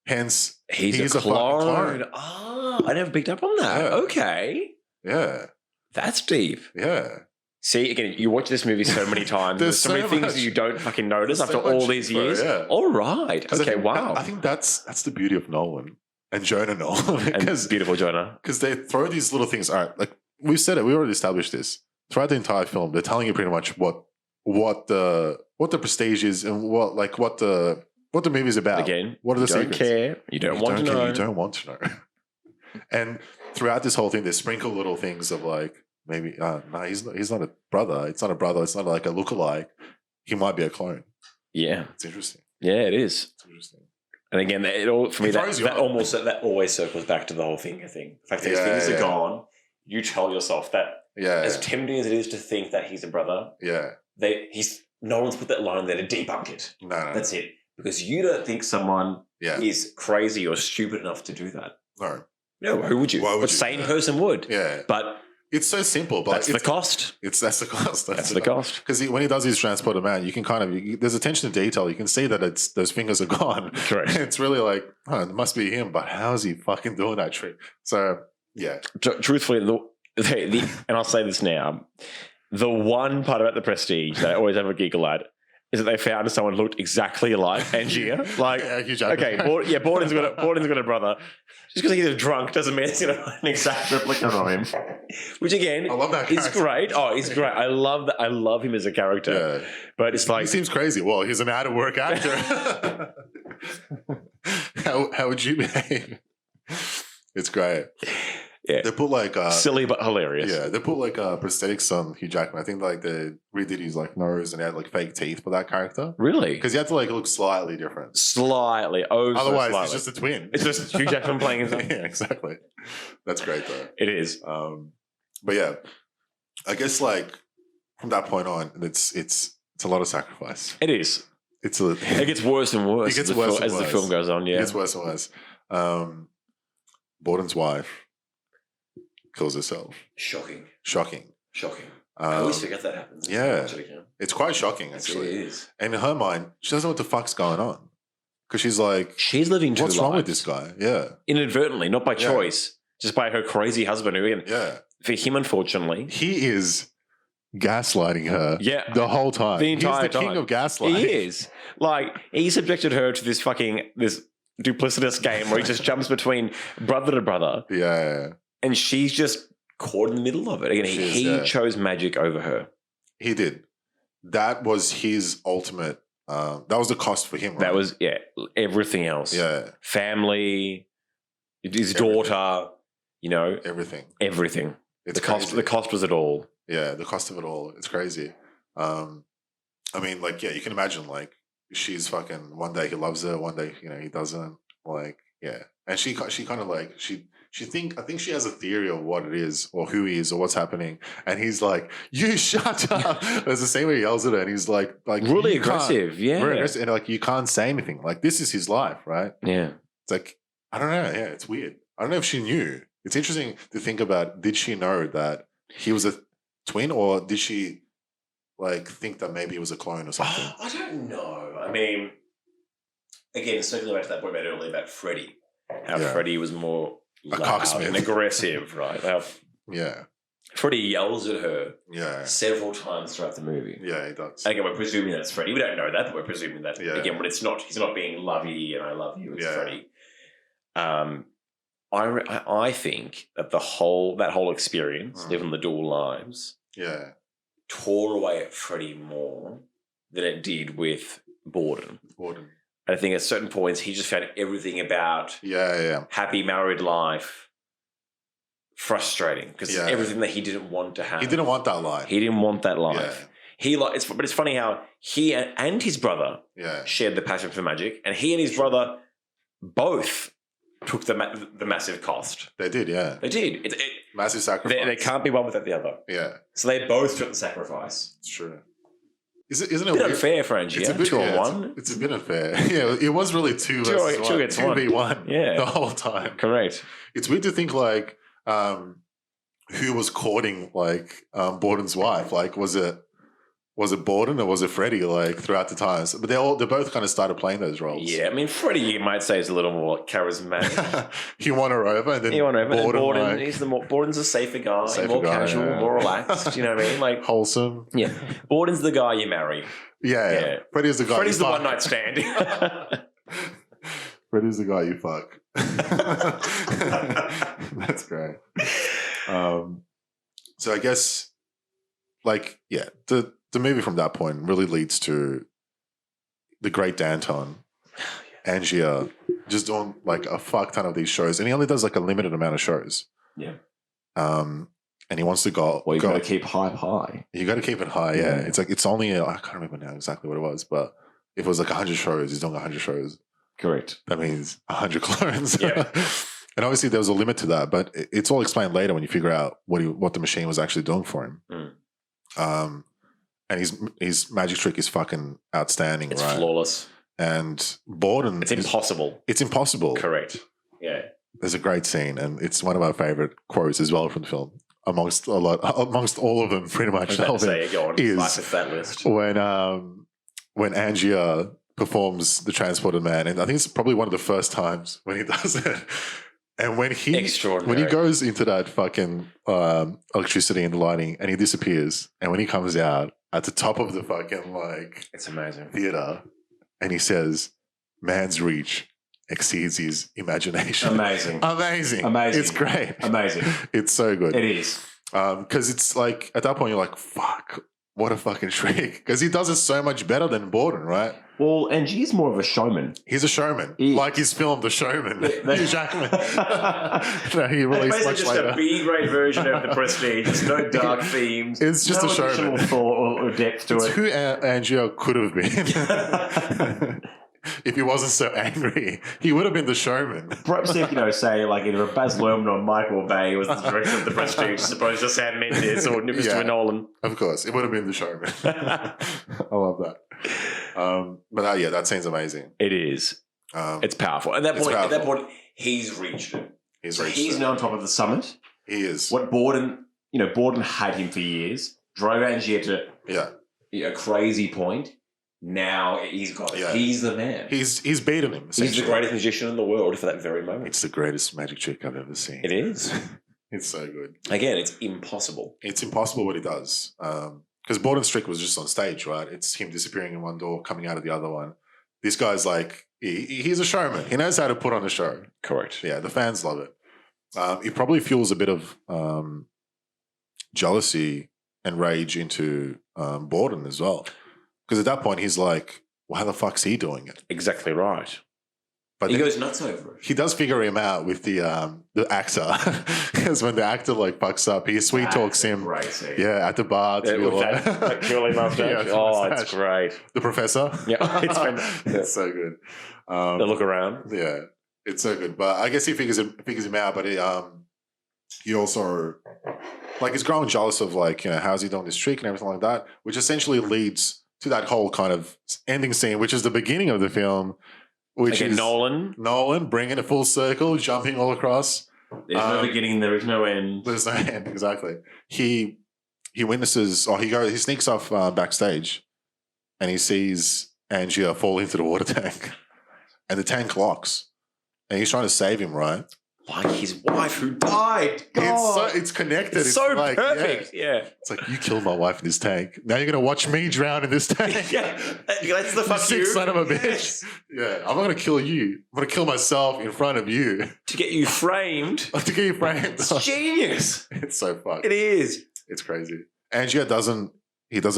Hence, he's a fucking clone. Oh, I never picked up on that. Yeah. Okay. Yeah. That's deep. Yeah. See, again, you watch this movie so many times. There's so many things that you don't fucking notice after all these years. Yeah. All right. Okay, wow. I think that's the beauty of Nolan. And Jonah Nolan. And beautiful Jonah. Because they throw these little things. All right, like we've said it, we already established this. Throughout the entire film, they're telling you pretty much what the prestige is and what the movie's about. Again, what are the secrets? Care. You don't want to know. You don't want to know. And throughout this whole thing, they sprinkle little things of like maybe no, he's not a brother. It's not a brother. It's not like a lookalike. He might be a clone. Yeah, it's interesting. Yeah, it is. It's interesting. And again, that always circles back to the whole finger thing. The fact that his fingers are gone, you tell yourself that as tempting as it is to think that he's a brother, no one's put that line there to debunk it. No. That's it. Because you don't think someone is crazy or stupid enough to do that. No, who would you? Why would A sane person would. Yeah. But it's so simple. But that's the cost. That's the cost. That's the cost. Because when he does his transporter man, you can there's attention to detail. You can see that those fingers are gone. Correct. It's really like, it must be him, but how is he fucking doing that trick? So, yeah. Truthfully, and I'll say this now, the one part about the Prestige that I always have a giggle at is that they found someone who looked exactly like Angier. Like, Hugh Jackman. Okay, Borden's got a brother. Just because he's drunk doesn't mean it's an exact replica of him. Which again, I love that is great. Oh, he's great. I love that. I love him as a character. Yeah. But it's like, he seems crazy. Well, he's an out-of-work actor. How would you behave? It's great. Yeah. They put like silly but hilarious. Yeah, they put like prosthetics on Hugh Jackman. I think like they redid his like nose and they had like fake teeth for that character. Really? Because he had to like look slightly different. Slightly. Otherwise, slightly. it's just a twin. It's just Hugh Jackman playing himself. Yeah, exactly. That's great though. It is. But yeah, I guess like from that point on, it's a lot of sacrifice. It is. It gets worse and worse. It gets worse as the film goes on. Yeah, it gets worse and worse. Borden's wife kills herself. Shocking. I always forget that happens. Yeah. It's quite shocking, actually. It is. And in her mind, she doesn't know what the fuck's going on. Because she's like... She's living two lives. What's wrong with this guy? Yeah. Inadvertently, not by choice. Just by her crazy husband who... For him, unfortunately... He is gaslighting her the whole time. The entire time. He's the king of gaslighting. He is. Like, he subjected her to this duplicitous game where he just jumps between brother to brother. Yeah. And she's just caught in the middle of it. Again, he chose magic over her. He did. That was his ultimate. That was the cost for him. Right? That was everything else. Yeah, family, his daughter. everything. It's the cost was it all. Yeah, the cost of it all. It's crazy. I mean, like, you can imagine, like, she's fucking. One day he loves her, one day he doesn't. Like, and she kind of like I think she has a theory of what it is or who he is or what's happening. And he's like, you shut up. There's the same way he yells at her and he's like really aggressive. Yeah. Very aggressive. And like, you can't say anything. Like, this is his life, right? Yeah. It's like, I don't know. Yeah, it's weird. I don't know if she knew. It's interesting to think about, did she know that he was a twin or did she like think that maybe he was a clone or something? I don't know. I mean, again, circling back to that point about earlier about Freddie. How Freddie was more loud and aggressive, right? Freddie yells at her several times throughout the movie. Yeah, he does. Again, we're presuming that's Freddie. We don't know that, but we're presuming that. Again, but it's not. He's not being lovey and I love you. It's Freddie. I think that that whole experience, living the dual lives, tore away at Freddie more than it did with Borden. I think at certain points he just found everything about happy married life frustrating because everything that he didn't want to have. He didn't want that life. He didn't want that life. But it's funny how he and his brother shared the passion for magic, and he and his brother both took the massive cost. They did, They did. Massive sacrifice. They can't be one without the other. Yeah. So they both took the sacrifice. It's true. Isn't it a bit unfair for Angie? It's a bit 2-on-1. It's a bit unfair. Yeah, it was really 2v1. Yeah, the whole time. Correct. It's weird to think like who was courting like Borden's wife. Like, was it Borden or was it Freddie? Like throughout the times, but they both kind of started playing those roles. Yeah, I mean Freddie, you might say, is a little more charismatic. He won her over, and then Borden's a safer guy, more casual, more relaxed. You know what I mean? Like wholesome. Yeah, Borden's the guy you marry. Yeah. Freddie's the guy. Freddie's the one night stand. Freddie's the guy you fuck. That's great. So I guess, like, the movie from that point really leads to the great Danton, Angier, just doing like a fuck ton of these shows, and he only does like a limited amount of shows. Yeah. And he wants to go. Well, you got to keep hype high. You got to keep it high. Yeah. It's like it's only I can't remember now exactly what it was, but if it was like 100 shows, he's doing 100 shows. Correct. That means 100 clones. Yeah. And obviously there was a limit to that, but it's all explained later when you figure out what the machine was actually doing for him. And his magic trick is fucking outstanding, it's right? Flawless. And Borden... It's impossible. It's impossible. Correct. Yeah. there's a great scene, and it's one of my favorite quotes as well from the film. Amongst all of them, pretty much. Go on, is that list. When Angia performs the transported man, and I think it's probably one of the first times when he does it. And when he goes into that fucking electricity and lighting, and he disappears, and when he comes out at the top of the fucking it's amazing theater, and he says, "Man's reach exceeds his imagination." Amazing. It's great. Amazing. It's so good. It is. Because it's like, at that point, you're like, fuck, what a fucking trick. Because he does it so much better than Borden, right? Well, and he's more of a showman. He's a showman. Like his film, The Showman. Hugh Jackman. No, he released much just later. A B-grade version of The Prestige. There's no dark themes. It's just a showman. Thought or depth to it's it. Who Angio could have been. If he wasn't so angry, he would have been the showman. Perhaps if, say, like either Baz Luhrmann or Michael Bay was the director of The Prestige, as opposed to Sam Mendes or Mr. Nolan. Of course, it would have been the showman. I love that. But that scene's amazing. It is. It's powerful. At that point, he's reached it. He's now on top of the summit. He is. What Borden had him for years, drove Angier to a crazy point. Now he's got it. He's the man. He's beaten him. He's the greatest magician in the world for that very moment. It's the greatest magic trick I've ever seen. It is. It's so good. Again, it's impossible. It's impossible what he does. Because Borden's trick was just on stage, right? It's him disappearing in one door, coming out of the other one. This guy's like, he's a showman. He knows how to put on a show. Correct. Yeah, the fans love it. It probably fuels a bit of jealousy and rage into Borden as well. Because at that point, he's like, well, how the fuck's he doing it? Exactly right. But he goes nuts over it. He does figure him out with the actor. Because when the actor fucks up, he sweet talks him. Yeah, at the bar. With that curly mustache. It's great. The professor. Yeah, it's fantastic. It's so good. The look around. Yeah, it's so good. But I guess he figures him out. But he also he's growing jealous of how's he doing this trick and everything like that, which essentially leads to that whole kind of ending scene, which is the beginning of the film, which is Nolan bringing it full circle, jumping all across. There's no beginning, there is no end. There's no end, exactly. He witnesses, he sneaks off backstage, and he sees Angia fall into the water tank, and the tank locks, and he's trying to save him, right? Like his wife who died. God. It's connected. It's so perfect. Yeah. It's like, you killed my wife in this tank. Now you're going to watch me drown in this tank. Yeah. That's the fuck you. Sick son of a bitch. Yes. Yeah. I'm not going to kill you. I'm going to kill myself in front of you. To get you framed. To get you framed. It's genius. It's so fun. It is. It's crazy. Angia doesn't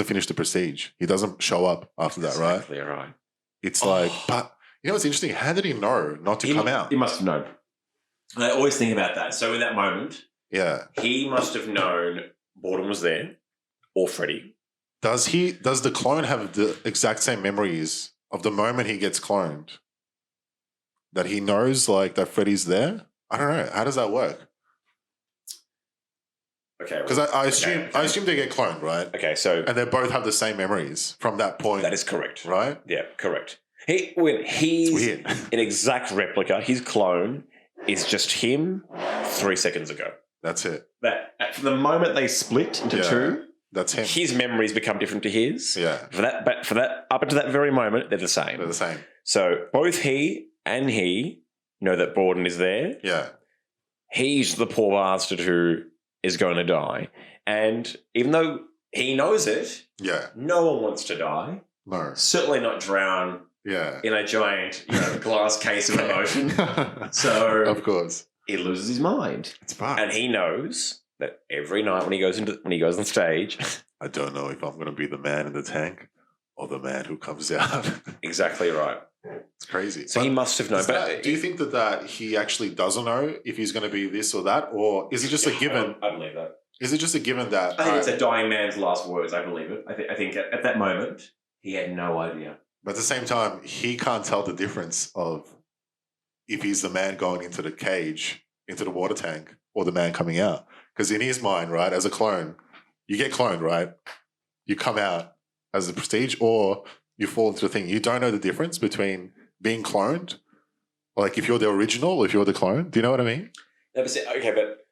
finish the Prestige. He doesn't show up after that, right? Exactly right. It's but you know what's interesting? How did he know not to come out? He must have known. I always think about that. So in that moment, he must have known Borden was there, or Freddy. Does the clone have the exact same memories of the moment he gets cloned? That he knows that Freddy's there? I don't know. How does that work? Okay. Because I assume they get cloned, right? Okay, so and they both have the same memories from that point. That is correct. Right? Yeah, correct. He's weird. An exact replica. His clone is just him 3 seconds ago. That's it. That from the moment they split into two, that's him. His memories become different to his. Yeah. For that, up until that very moment, they're the same. They're the same. So both he and he know that Borden is there. Yeah. He's the poor bastard who is going to die, and even though he knows it, no one wants to die. No. Certainly not drown. Yeah. In a giant, glass case of emotion. So of course. He loses his mind. It's fine. And he knows that every night when he goes on stage, I don't know if I'm gonna be the man in the tank or the man who comes out. Exactly right. It's crazy. So he must have known. Do you think that he actually doesn't know if he's gonna be this or that? Or is it just a given? I believe that. Is it just a given that I think it's a dying man's last words, I believe it. I think at that moment he had no idea. But at the same time, he can't tell the difference of if he's the man going into the cage, into the water tank, or the man coming out. Because in his mind, right, as a clone, you get cloned, right? You come out as the Prestige, or you fall into the thing. You don't know the difference between being cloned Like if you're the original or if you're the clone. Do you know what I mean? No, but okay, but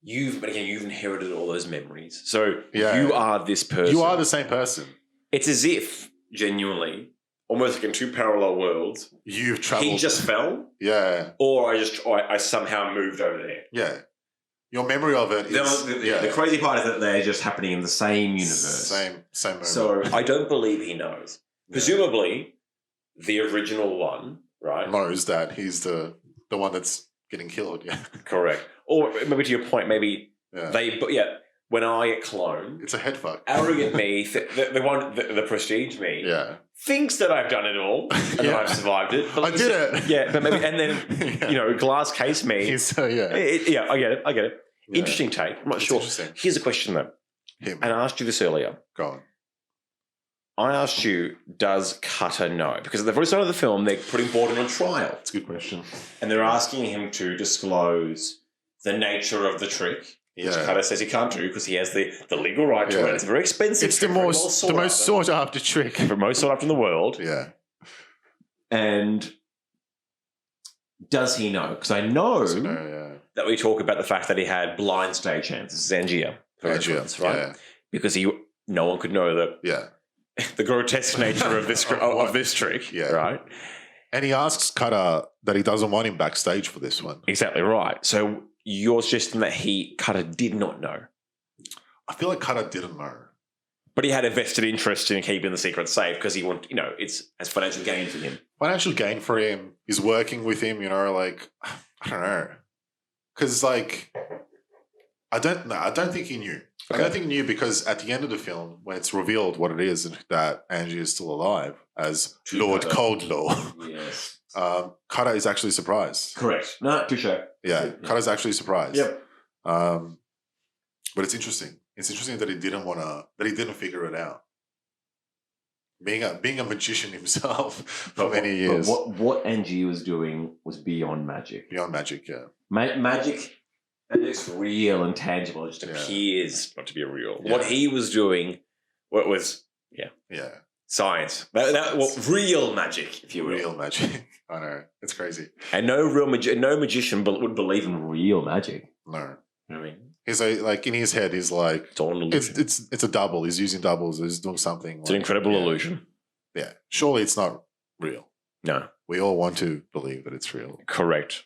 you've inherited all those memories. So you are this person. You are the same person. It's as if, genuinely, almost like in two parallel worlds, you've traveled. He just fell. Yeah. Or I somehow moved over there. Yeah. Your memory of it is... The crazy part is that they're just happening in the same universe. Same moment. So I don't believe he knows. Presumably, the original one, right? Knows that he's the one that's getting killed, yeah. Correct. Or maybe to your point, maybe when I get cloned... It's a head fuck. Arrogant me, the prestige me... Yeah. Thinks that I've done it all and that I've survived it. But I did it. Yeah, but maybe, and then, glass case me. I get it. Yeah. Interesting take. I'm not sure. Here's a question, though. And I asked you this earlier. Go on. I asked you, does Cutter know? Because at the very start of the film, they're putting Borden on trial. That's a good question. And they're asking him to disclose the nature of the trick. Which Cutter says he can't do because he has the legal right to it. It's very expensive. It's the most sought after trick. The most sought after in the world. Yeah. And does he know? Because I know that we talk about the fact that he had blind stage hands. This is Angier, for reference, right? Yeah. Because no one could know that the grotesque nature of this trick, right? And he asks Cutter that he doesn't want him backstage for this one. Exactly right. So you're suggesting that Cutter did not know. I feel like Cutter didn't know. But he had a vested interest in keeping the secret safe because he wanted, it's as financial gain for him. Financial gain for him. He's working with him, like, I don't know. Because, like, I don't think he knew. Okay. I don't think he knew because at the end of the film, when it's revealed what it is and that Angie is still alive as Lord Coldlaw. Yes. Cutter is actually surprised. Correct. No, touche. Yeah, Cutter's actually surprised. Yep. But it's interesting. It's interesting that he didn't figure it out. Being a magician himself for many years. But what Angie was doing was beyond magic. Beyond magic, yeah. Magic, and it's real and tangible. It just appears not to be real. Yeah. What he was doing, was science. Real magic, if you will. Real magic. I know. It's crazy. And no magician would believe in real magic. No. You know what I mean? He's like in his head. He's like, it's all an illusion. It's a double. He's using doubles. He's doing something. It's an incredible illusion. Yeah. Surely it's not real. No. We all want to believe that it's real. Correct.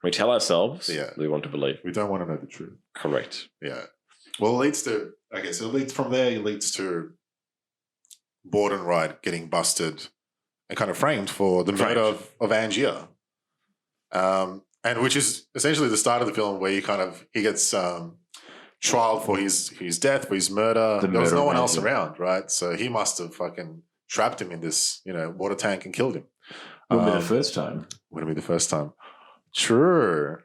We tell ourselves we want to believe. We don't want to know the truth. Correct. Yeah. Well, it leads to from there. It leads to Borden getting busted and kind of framed for the murder of Angier. And which is essentially the start of the film where he gets trialed for his death, for his murder. There was no one else around, right? So he must have fucking trapped him in this, water tank and killed him. Wouldn't be the first time. Wouldn't be the first time. True.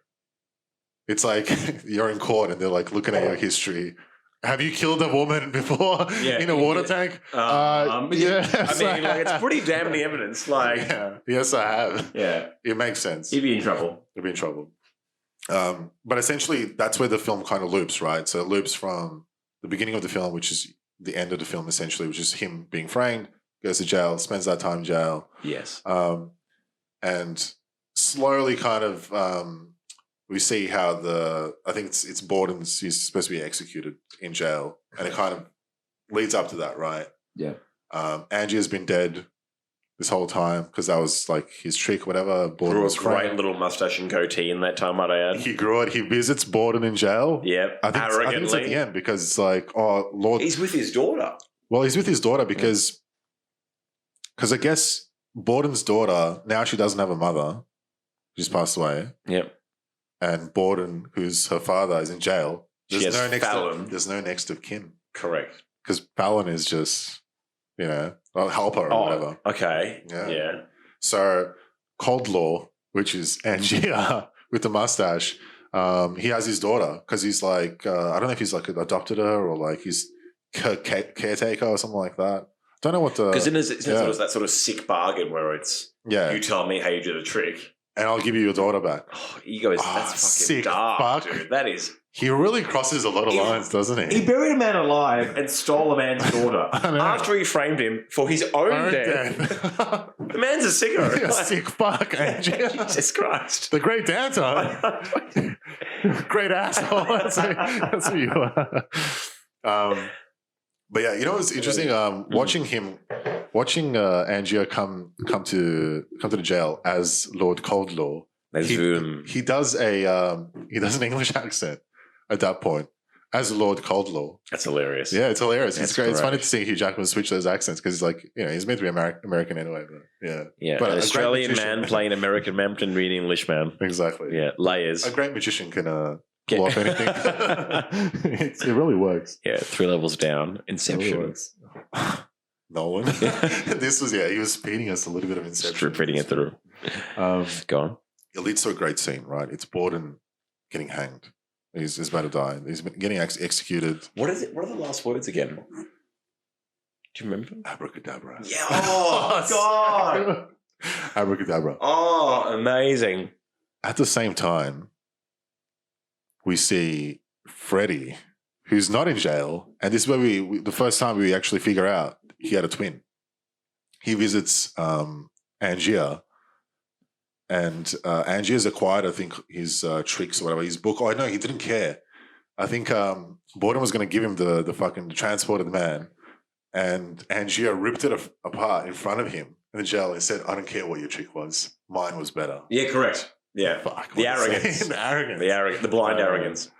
It's like you're in court and they're like looking at your history. Have you killed a woman before in a water tank? It's pretty damning evidence. Yes, I have. Yeah. It makes sense. You'd be in trouble. You'd be in trouble. But essentially, that's where the film kind of loops, right? So it loops from the beginning of the film, which is the end of the film, essentially, which is him being framed, goes to jail, spends that time in jail. Yes. And slowly kind of... we see how I think it's Borden's, he's supposed to be executed in jail. And it kind of leads up to that, right? Yeah. Angie has been dead this whole time because that was like his trick, whatever. Borden grew a great little mustache and goatee in that time, might I add. He grew it. He visits Borden in jail. Yep. I think it's at the end because it's like, oh, Lord. He's with his daughter. Well, he's with his daughter because I guess Borden's daughter, now she doesn't have a mother. She's passed away. Yep. And Borden, who's her father, is in jail. There's no next of kin. Correct. Because Fallon is just, a helper or whatever. Okay. Yeah. So Coldlaw, which is Angier with the mustache, he has his daughter because he's like, I don't know if he's like adopted her or like he's caretaker or something like that. Don't know what the... Because it's that sort of sick bargain where it's, you tell me how you do the trick. And I'll give you your daughter back. Oh, ego is that's fucking sick dark, fuck. dude. That is He really crosses a lot of lines, doesn't he? He buried a man alive and stole a man's daughter after he framed him for his own death. The man's a sicko. You're a sick fuck, Angie. Jesus Christ. The great dancer. Great asshole. That's who you are. But yeah, you know what's interesting? Watching Angier come to the jail as Lord Coldlaw. He does an English accent at that point as Lord Coldlaw. That's hilarious. Yeah, it's hilarious. It's great. It's funny to see Hugh Jackman switch those accents because he's like, he's meant to be American anyway. But yeah. But an Australian man playing American man pretending to be an English man. Exactly. Yeah, layers. A great magician can pull off anything. It really works. Yeah, 3 levels down. Inception. Really Nolan. This was he was feeding us a little bit of Inception. Feeding it through. Go on. It leads to a great scene, right? It's Borden getting hanged. He's about to die. He's getting executed. What is it? What are the last words again? Do you remember? Abracadabra. Yeah. Oh, God. Abracadabra. Oh, amazing. At the same time, we see Freddie, who's not in jail, and this is where the first time we actually figure out he had a twin. He visits Angier, and Angier's acquired, I think, his tricks or whatever, his book. Oh, no, he didn't care. I think Borden was going to give him the fucking transport of the man, and Angier ripped it apart in front of him in the jail and said, I don't care what your trick was. Mine was better. Yeah, correct. Yeah. Fuck. The arrogance. The blind arrogance.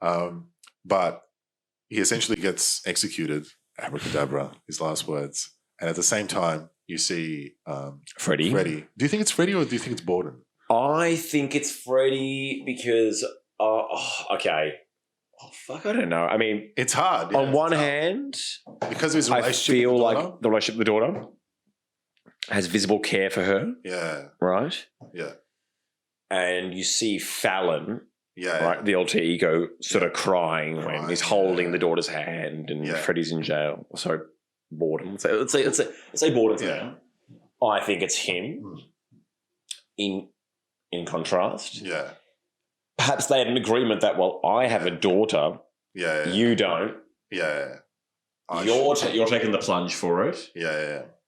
But he essentially gets executed. Abracadabra, his last words. And at the same time, you see Freddie. Do you think it's Freddie or do you think it's Borden? I think it's Freddie because, okay. Oh, fuck, I don't know. I mean, it's hard. On one hand, because of his relationship I feel with the like the relationship with the daughter has visible care for her. Yeah. Right? Yeah. And you see Fallon, right, the alter ego, sort of crying when he's holding the daughter's hand and Freddie's in jail. So Borden. Let's say Borden's now. I think it's him. In contrast, perhaps they had an agreement that I have a daughter. You don't. You're taking the plunge for it.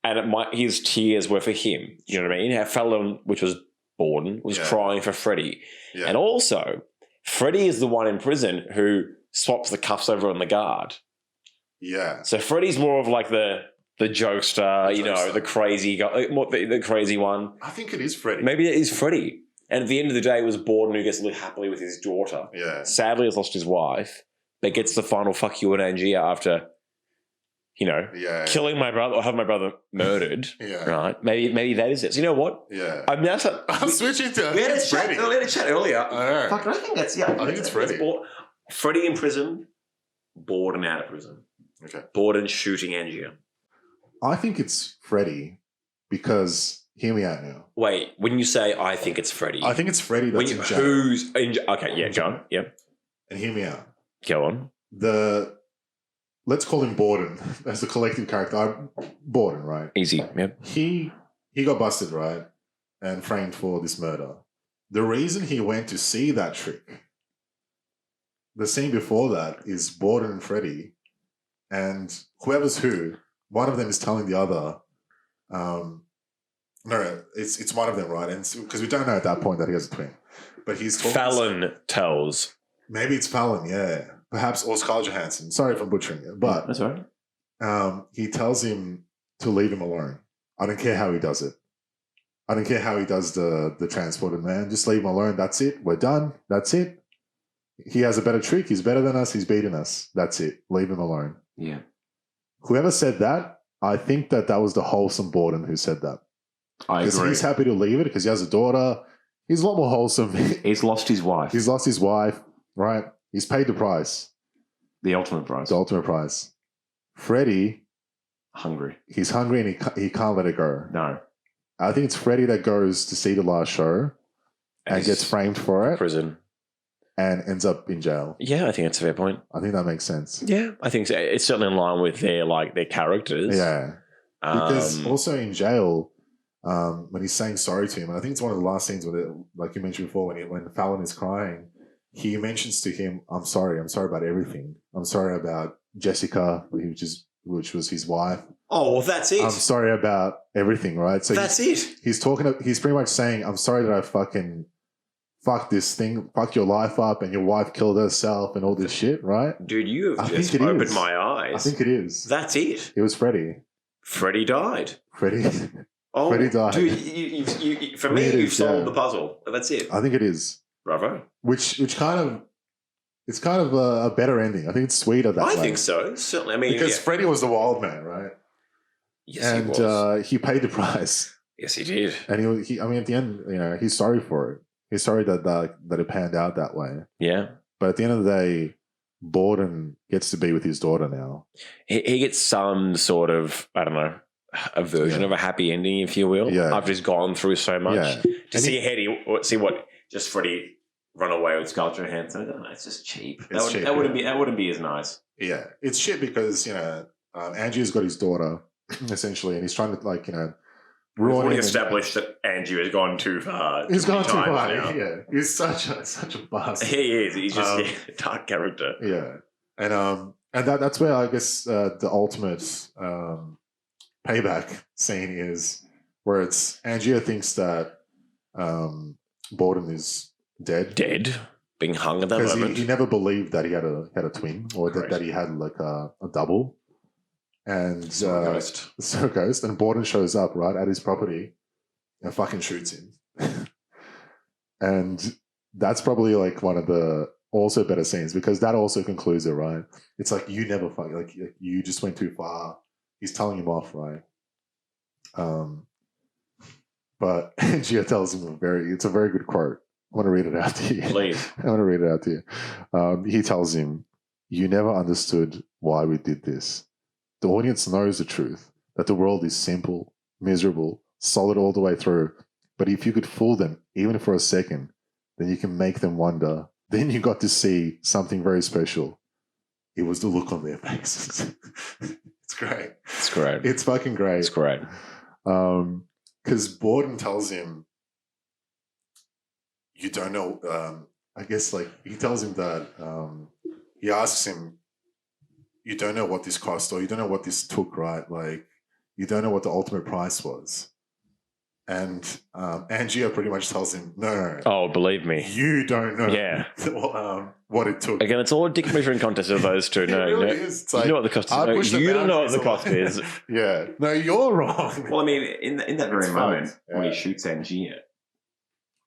And his tears were for him. You know what I mean? How Fallon, which was Borden, was crying for Freddie. And also, Freddie is the one in prison who swaps the cuffs over on the guard. Yeah. So Freddie's more of like the jokester, the crazy guy, the crazy one. I think it is Freddie. Maybe it is Freddie. And at the end of the day, it was Borden who gets to live happily with his daughter. Yeah. Sadly, has lost his wife, but gets the final fuck you and Angier after, killing my brother or having my brother murdered. Right? Maybe that is it. So you know what? Yeah. I'm switching to. We had a chat earlier. Fuck, I think that's I think it's Freddie. Freddie in prison, Borden out of prison. Okay. Borden shooting Angier. I think it's Freddie because hear me out now. Wait, when you say I think it's Freddie, I think it's Freddie that's in jail. Who's in jail? Okay, yeah, go on. Yeah. And hear me out. Go on. Let's call him Borden as the collective character. Borden, right? Easy. Yep. He got busted, right? And framed for this murder. The reason he went to see that trick, the scene before that is Borden and Freddie, and whoever's who, one of them is telling the other, no, it's one of them, right? And because we don't know at that point that he has a twin, but he's talking. Fallon tells. Maybe it's Fallon, yeah. Perhaps, or Scarlett Johansson. Sorry if I'm butchering it, but that's all right. He tells him to leave him alone. I don't care how he does it. I don't care how he does the transported man. Just leave him alone. That's it. We're done. That's it. He has a better trick. He's better than us. He's beaten us. That's it. Leave him alone. Yeah. Whoever said that, I think that was the wholesome Borden who said that. I agree. Because he's happy to leave it because he has a daughter. He's a lot more wholesome. He's lost his wife. He's lost his wife, right? He's paid the price. The ultimate price. The ultimate price. Freddie. Hungry. He's hungry and he can't let it go. No. I think it's Freddie that goes to see the last show and gets framed for it. Prison. And ends up in jail. Yeah, I think that's a fair point. I think that makes sense. Yeah, I think so. It's certainly in line with their characters. Yeah. Because also in jail, when he's saying sorry to him, and I think it's one of the last scenes where, like you mentioned before, when Fallon is crying he mentions to him, I'm sorry about everything. I'm sorry about Jessica, which was his wife. Oh, well, that's it. I'm sorry about everything, right? So that's it. He's pretty much saying, I'm sorry that I fucking fucked this thing, fucked your life up, and your wife killed herself and all this shit, right? Dude, you have just opened my eyes. I think it is. That's it. It was Freddie. Freddie died. Freddie died. Dude, for me, you've solved the puzzle. That's it. I think it is. Bravo. Which kind of, it's kind of a better ending. I think it's sweeter that way. I think so. Certainly. I mean, because Freddie was the wild man, right? Yes, and he was. He paid the price. Yes, he did. And he I mean, at the end, he's sorry for it. He's sorry that it panned out that way. Yeah. But at the end of the day, Borden gets to be with his daughter now. He gets some sort of, I don't know, a version of a happy ending, if you will. Yeah. After he's gone through so much. Yeah. To see what just Freddie run away with Scarlett Johansson. It's just cheap. That wouldn't be as nice. Yeah. It's shit because, Angie's got his daughter, essentially, and he's trying to, We've already established that Andrew has gone too far. He's gone too far. Now. Yeah, he's such a bastard. He is. He's just a dark character. Yeah, and that's where I guess the ultimate payback scene is, where it's Angia thinks that Borden is dead, being hung at that moment. Because he never believed that he had a twin, or that he had like a double. And Ghost, and Borden shows up right at his property and fucking shoots him. And that's probably like one of the also better scenes, because that also concludes it, right? It's like, you never fuck, like you just went too far. He's telling him off, right? But Gia tells him it's a very good quote. I want to read it out to you. Please. I want to read it out to you. He tells him, "You never understood why we did this. The audience knows the truth, that the world is simple, miserable, solid all the way through. But if you could fool them, even for a second, then you can make them wonder. Then you got to see something very special. It was the look on their faces." It's great. It's great. It's fucking great. It's great. Because Borden tells him, you don't know, I guess, like, he tells him that, he asks him, you don't know what this cost, or you don't know what this took, right? Like, you don't know what the ultimate price was. And Angia pretty much tells him, no. Oh, believe me. You don't know what it took. Again, it's all a dick measuring contest of those two. No, really is. It's like, you know what the cost is. No, you don't know what the cost is. Yeah. No, you're wrong. Well, I mean, in that very moment when he shoots Angia,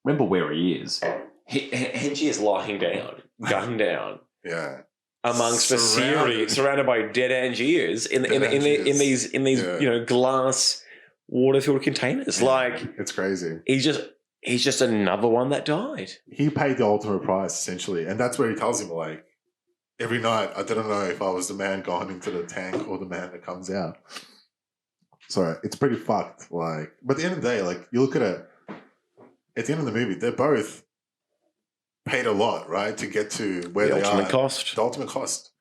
remember where he is. Angia is lying down, gunned down. Yeah. Amongst a series, surrounded by dead Angiers in these glass water-filled containers. Like, it's crazy. He's just another one that died. He paid the ultimate price, essentially, and that's where he tells him, like, every night, I didn't know if I was the man gone into the tank or the man that comes out. So it's pretty fucked. Like, but at the end of the day, like, you look at it, at the end of the movie, they're both paid a lot, right, to get to where they are. The ultimate cost.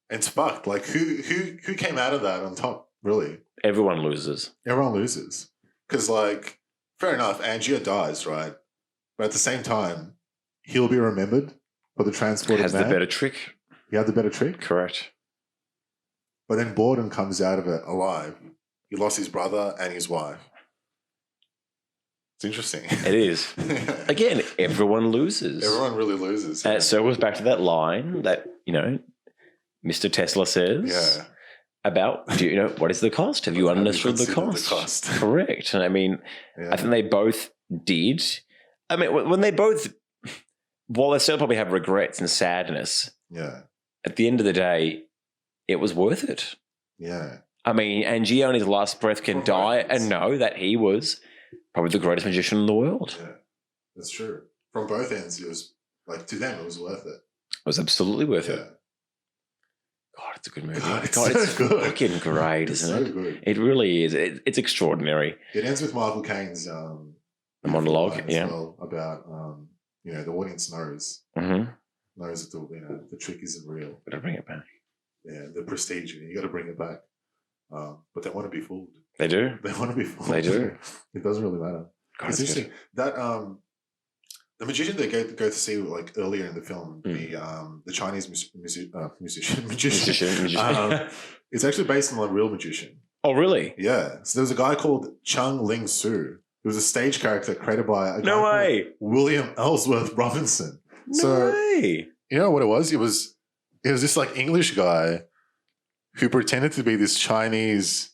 And it's fucked. Like, who came out of that on top, really? Everyone loses. Everyone loses. Because, like, fair enough, Angia dies, right? But at the same time, he'll be remembered for the transport of man. Has the better trick. He had the better trick? Correct. But then Borden comes out of it alive. He lost his brother and his wife. It's interesting. It is. Again, everyone loses. Everyone really loses. And it circles back to that line that, Mr. Tesla says about, what is the cost? Have you understood the cost? Correct. And I mean, I think they both did. I mean, when they both, while they still probably have regrets and sadness, at the end of the day, it was worth it. Yeah. I mean, Angia on his last breath can die and know that he was probably the greatest magician in the world. Yeah, that's true. From both ends, it was, like, to them, it was worth it. It was absolutely worth it. God, it's a good movie. God, it's good. Fucking great, isn't it? Good. It really is. It's extraordinary. It ends with Michael Caine's monologue, well, about the audience knows knows that the trick isn't real. Got to bring it back. Yeah, the prestige. You got to bring it back. But they want to be fooled. They do. They want to be fooled. They do. It doesn't really matter. God, it's interesting that the magician they go to see like earlier in the film, the Chinese magician. It's actually based on a real magician. Oh, really? Yeah. So there was a guy called Chung Ling Soo. He was a stage character created by a guy called William Ellsworth Robinson. No way. You know what it was? It was this like English guy who pretended to be this Chinese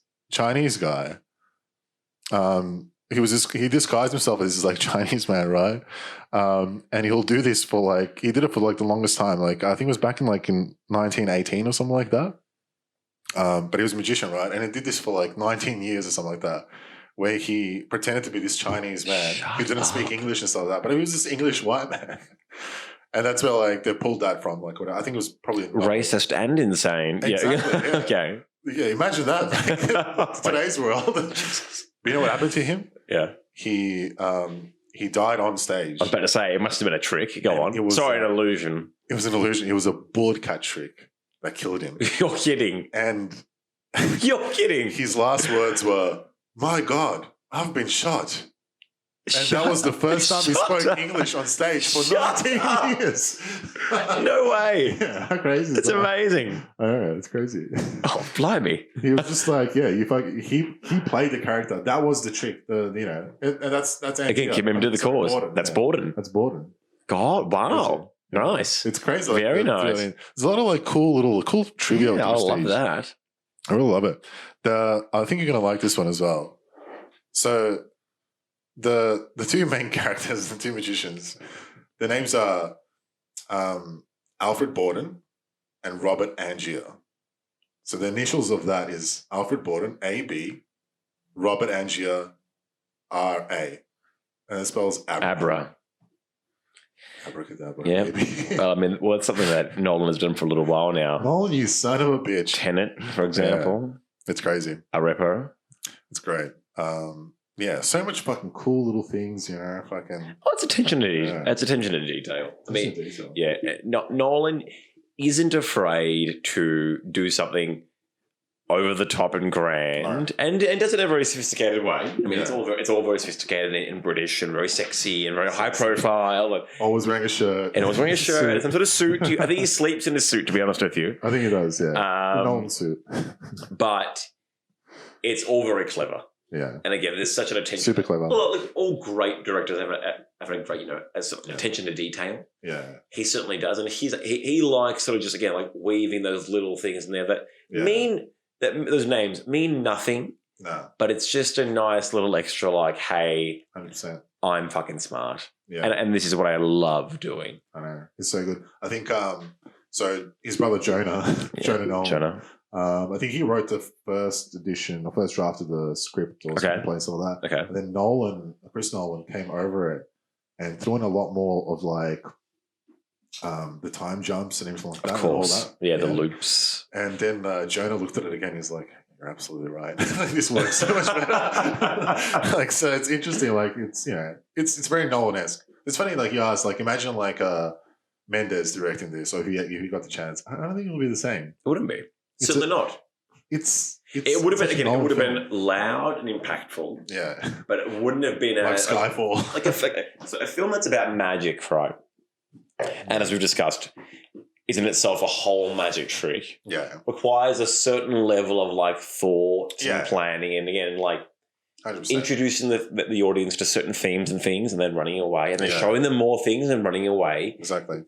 guy. He disguised himself as this like Chinese man, right? And he'll do this he did it for like the longest time. Like I think it was back in 1918 or something like that. But he was a magician, right? And he did this for like 19 years or something like that, where he pretended to be this Chinese man who didn't speak English and stuff like that. But he was this English white man. And that's where like they pulled that from. Like I think it was probably racist and insane. Exactly, yeah. Okay. Yeah, imagine that. Today's world. You know what happened to him? Yeah. He died on stage. I was about to say, it must have been a trick. Go on. An illusion. It was an illusion. It was a board cat trick that killed him. You're kidding. And you're kidding. His last words were, "My God, I've been shot." And that was the first time he spoke English on stage for 19 years. No way. Yeah, how crazy is that? It's amazing. I know, it's crazy. Oh, blimey. He was just like, he played the character. That was the trick. And that's again, keep him to the cause. Borden. That's Borden. That's Borden. God, wow. Nice. It's crazy. Very nice. There's a lot of like cool trivia. Yeah, I love that. I really love it. I think you're gonna like this one as well. So the two main characters, the two magicians, their names are Alfred Borden and Robert Angier. So the initials of that is Alfred Borden, AB, Robert Angier, RA. And it spells Abra. Abracadabra. Yeah. It's something that Nolan has done for a little while now. Nolan, you son of a bitch. Tenet, for example. Yeah. It's crazy. Arepo. It's great. Yeah, so much fucking cool little things, fucking. Oh, it's attention to detail. It's attention to detail. Nolan isn't afraid to do something over the top and grand, and does it in a very sophisticated way. I mean, it's all very sophisticated and British and very sexy and very high profile. And always wearing a shirt. And always wearing a shirt and some sort of suit. I think he sleeps in a suit, to be honest with you. I think he does, yeah. Nolan suit. But it's all very clever. Yeah. And again, there's such an attention. Super clever. Well, look, all great directors have a great, attention to detail. Yeah. He certainly does. And he likes sort of just, again, like weaving those little things in there that mean, that those names mean nothing. No. But it's just a nice little extra like, hey, 100%. I'm fucking smart. Yeah. And this is what I love doing. I know. It's so good. I think, so his brother Jonah, Jonah Nolan. I think he wrote the first edition, or first draft of the script or screenplay, all that. Okay. And then Chris Nolan came over it and threw in a lot more of like the time jumps and everything like that. Of course. And all that. The loops. And then Jonah looked at it again. He's like, "You're absolutely right. This works so much better." So it's interesting. Like it's very Nolan-esque. It's funny. Like you asked, like imagine like Mendes directing this, or if he got the chance. I don't think it would be the same. It wouldn't be. Certainly not. It would have been again. It would have been loud and impactful. Yeah, but it wouldn't have been like Skyfall. Like a film that's about magic, right? And as we've discussed, is in itself a whole magic trick. Yeah, requires a certain level of like thought and planning, and again, like 100%. Introducing the audience to certain themes and things, and then running away, and then showing them more things and running away. Exactly.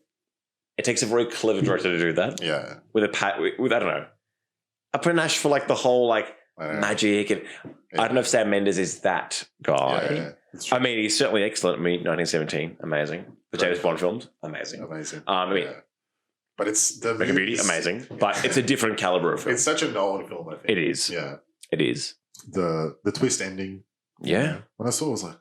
It takes a very clever director to do that. Yeah, with I don't know. A panache for like the whole like magic, and I don't know if Sam Mendes is that guy. Yeah, I mean, he's certainly excellent. I mean, 1917, amazing. The James Bond films, amazing. But it's the American Beauty, amazing. But it's a different caliber of film. It's such a Nolan film. I think it is. Yeah, it is. The twist ending. Yeah, when I saw it, I was like,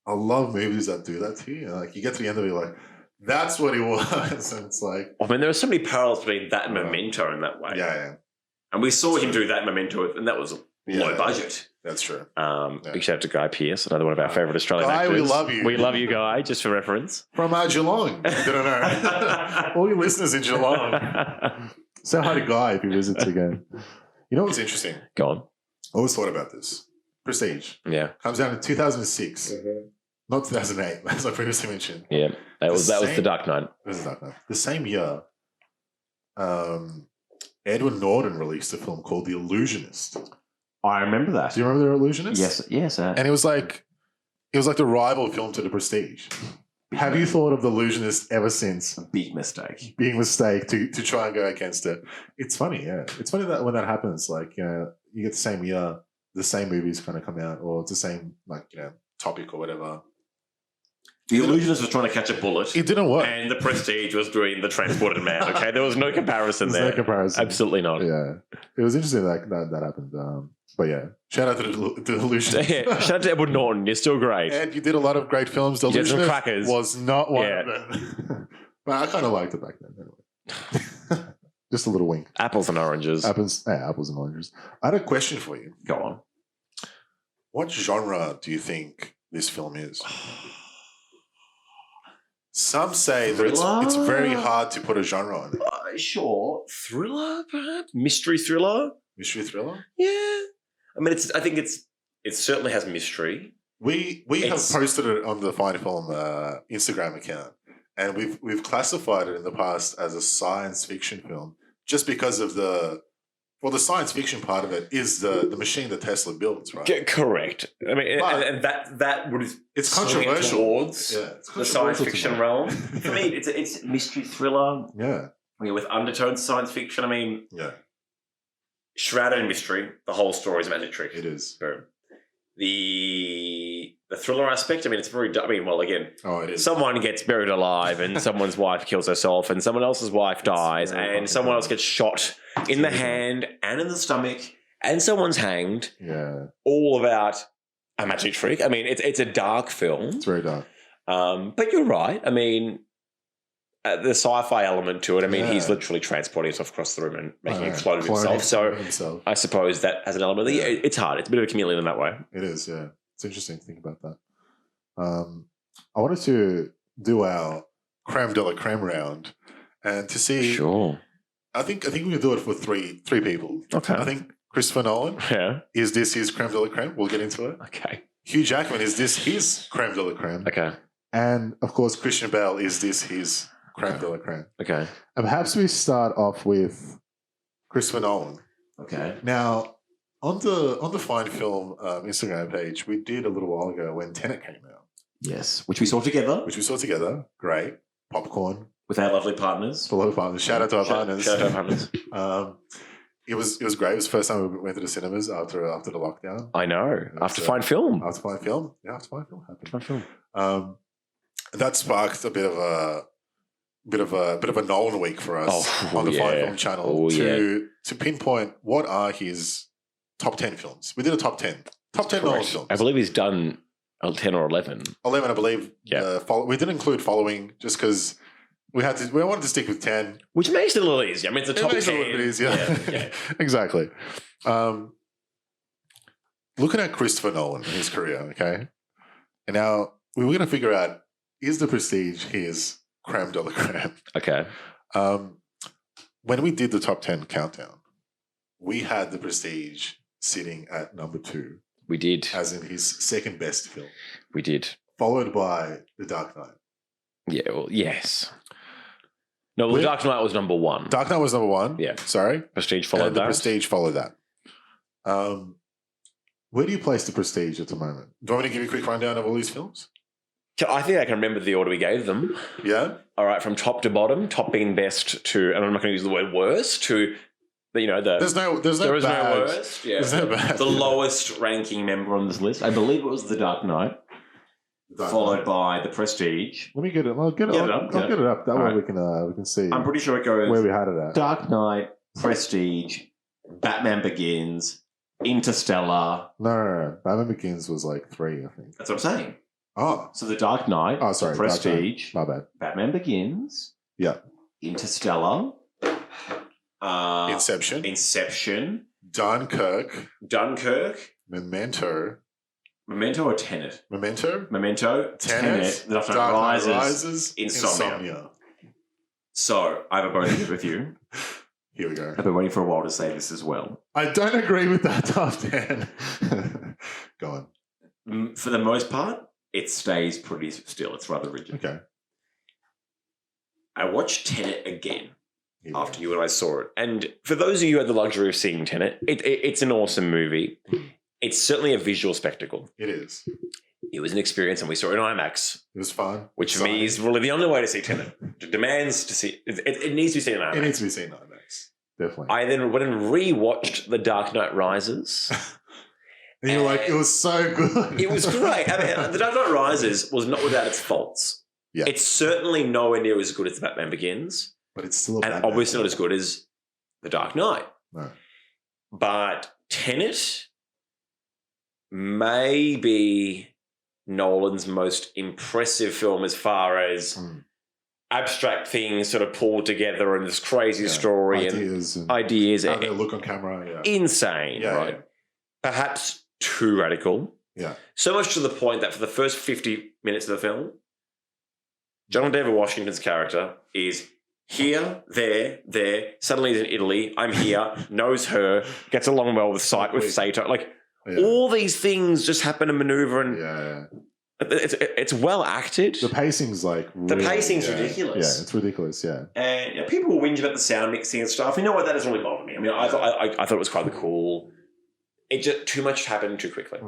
I love movies that do that to you. Like you get to the end of it, you're like, that's what it was. And it's like, I mean, there are so many parallels between that and Memento in that way. Yeah. And we saw him do that in Memento, and that was low budget. That's true. Big shout out to Guy Pearce, another one of our favourite Australian actors. Guy, we love you. We love you, Guy, just for reference. From Geelong. I don't know. All your listeners in Geelong. Say hi to Guy if he visits again. You know what's interesting? Go on. I always thought about this. Prestige. Yeah. Comes out in 2006. Not 2008, as I previously mentioned. Yeah, that was The Dark Knight. This is Dark Knight. The same year, Edward Norton released a film called The Illusionist. I remember that. Do you remember The Illusionist? Yes. And it was like the rival film to The Prestige. Have you thought of The Illusionist ever since? A big mistake. Big mistake to try and go against it. It's funny, yeah. It's funny that when that happens, like, you get the same year, the same movies kind of come out, or it's the same, like, topic or whatever. The Illusionist was trying to catch a bullet. It didn't work. And The Prestige was doing The Transported Man, okay? There was no comparison there. No comparison. Absolutely not. Yeah. It was interesting that happened. But yeah, shout out to The Illusionist. Yeah, shout out to Edward Norton. You're still great. And you did a lot of great films. The Illusionist Illusionist crackers. was not one of them. But I kind of liked it back then anyway. Just a little wink. Apples and oranges. Apples and oranges. I had a question for you. Go on. What genre do you think this film is? Some say that it's very hard to put a genre on it. Sure. Thriller, perhaps? Mystery thriller? Mystery thriller? Yeah. I mean, it certainly has mystery. We have posted it on the Fine Film Instagram account, and we've classified it in the past as a science fiction film just because of the science fiction part of it is the machine that Tesla builds, right? Correct. I mean, and that would it's controversial towards the science fiction realm. For me, it's mystery thriller. Yeah. I mean, with undertones science fiction. I mean, yeah. Shrouded in mystery. The whole story is a magic trick. It is. Boom. The thriller aspect. I mean, it's very. I mean, well, again, it is. Someone gets buried alive, and someone's wife kills herself, and someone else's wife dies, and someone else gets shot in the hand and in the stomach, and someone's hanged. Yeah. All about a magic trick. I mean, it's a dark film. It's very dark. But you're right. I mean, the sci-fi element to it. I mean, he's literally transporting himself across the room and making it explode himself. So I suppose that has an element. It's hard. It's a bit of a chameleon in that way. It is. Yeah. It's interesting to think about that. I wanted to do our creme de la creme round and to see. Sure. I think we can do it for three people. Okay. I think Christopher Nolan. Yeah. Is this his creme de la creme? We'll get into it. Okay. Hugh Jackman, is this his creme de la creme? Okay. And of course, Christian Bale, is this his creme de la creme? Okay. And perhaps we start off with Christopher Nolan. Okay. Now, on the Fine Film Instagram page, we did a little while ago when Tenet came out. Yes, which we saw together. Great. Popcorn. With our lovely partners. Shout out to our partners. Shout out to our partners. It was great. It was the first time we went to the cinemas after the lockdown. I know. After Fine Film. After Fine Film. Yeah, after Fine Film happened. Fine Film. That sparked a bit of a Nolan week for us on the Fine Film channel to pinpoint what are his top 10 films. We did a top 10. Top 10 Nolan films. I believe he's done 10 or 11. 11, I believe. Yeah. We didn't include following just because we wanted to stick with 10. Which makes it a little easier. I mean, it's a top 10. It makes it a little bit easier. Yeah. Exactly. Looking at Christopher Nolan and his career, okay? And now we were going to figure out, is The Prestige his creme de la creme? Okay. When we did the top 10 countdown, we had The Prestige sitting at number 2. We did. As in his second best film. We did. Followed by The Dark Knight. Yeah, well, yes. No, The Dark Knight was number 1. Dark Knight was number 1? Yeah. Sorry? Prestige followed that. The Prestige followed that. Where do you place The Prestige at the moment? Do you want me to give you a quick rundown of all these films? I think I can remember the order we gave them. Yeah? All right, from top to bottom, top being best to, and I'm not going to use the word worst, to, There's no worst. Yeah. There's no bad. The lowest ranking member on this list, I believe it was The Dark Knight, followed by The Prestige. Let me get it. I'll get it up. That way we can see. I'm pretty sure it goes where we had it at. Dark Knight, Prestige, Batman Begins, Interstellar. No. Batman Begins was like 3, I think. That's what I'm saying. Oh. So The Dark Knight, sorry, Prestige, my bad. Batman Begins, yeah, Interstellar, Inception, Dunkirk, Memento or Tenet? Memento, Tenet, The Dark Knight Rises, Insomnia. So I have a bonus with you. Here we go. I've been waiting for a while to say this as well. I don't agree with that top 10. Go on. For the most part, it stays pretty still. It's rather rigid. Okay. I watched Tenet again after you and I saw it. And for those of you who had the luxury of seeing Tenet, it's an awesome movie. It's certainly a visual spectacle. It is. It was an experience, and we saw it in IMAX. It was fun. Which for me is really the only way to see Tenet. It demands to see it needs to be seen in IMAX. It needs to be seen in IMAX. Definitely. I then went and re-watched The Dark Knight Rises. And you're like, it was so good. It was great. I mean, The Dark Knight Rises was not without its faults. Yeah. It's certainly nowhere near as good as The Batman Begins. But it's still and obviously not as good as The Dark Knight. No. But Tenet may be Nolan's most impressive film as far as abstract things sort of pulled together and this crazy story and ideas. How they look on camera. Yeah. Insane, right? Yeah. Perhaps too radical. Yeah. So much to the point that for the first 50 minutes of the film, John David Washington's character is here, there. Suddenly he's in Italy. I'm here. Knows her. Gets along well with Sato. Like all these things just happen to maneuver, and it's well acted. The pacing's like the pacing's ridiculous. Yeah, it's ridiculous. Yeah, and people will whinge about the sound mixing and stuff. You know what? That doesn't really bother me. I mean, I thought it was quite cool. It just too much happened too quickly,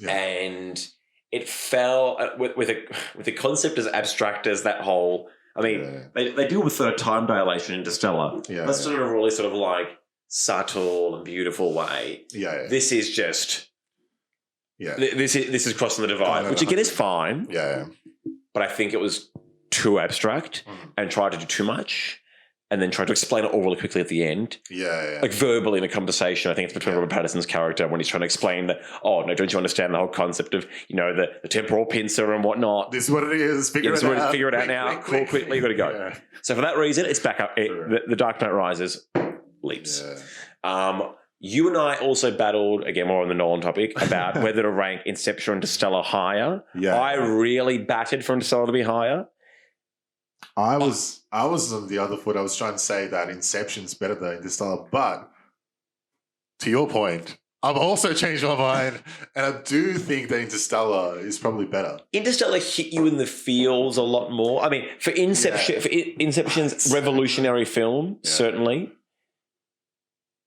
and it fell with a concept as abstract as that whole. I mean, they deal with sort of time dilation in Interstellar. Yeah, that's in a really sort of like subtle and beautiful way. Yeah, this is just. Yeah, this is crossing the divide, which again is fine. Yeah, but I think it was too abstract and tried to do too much. And then tried to explain it all really quickly at the end. Yeah. Like verbally in a conversation, I think it's between Robert Pattinson's character when he's trying to explain that, oh, no, don't you understand the whole concept of, the temporal pincer and whatnot? This is what it is. Figure it out. Figure it out now. Quickly, you've got to go. Yeah. So for that reason, it's back up. The Dark Knight Rises leaps. Yeah. You and I also battled, again, more on the Nolan topic, about whether to rank Inception and Interstellar higher. Yeah. I really batted for Interstellar to be higher. I was on the other foot. I was trying to say that Inception's better than Interstellar, but to your point, I've also changed my mind, and I do think that Interstellar is probably better. Interstellar hit you in the feels a lot more. I mean, for Inception's revolutionary film, certainly.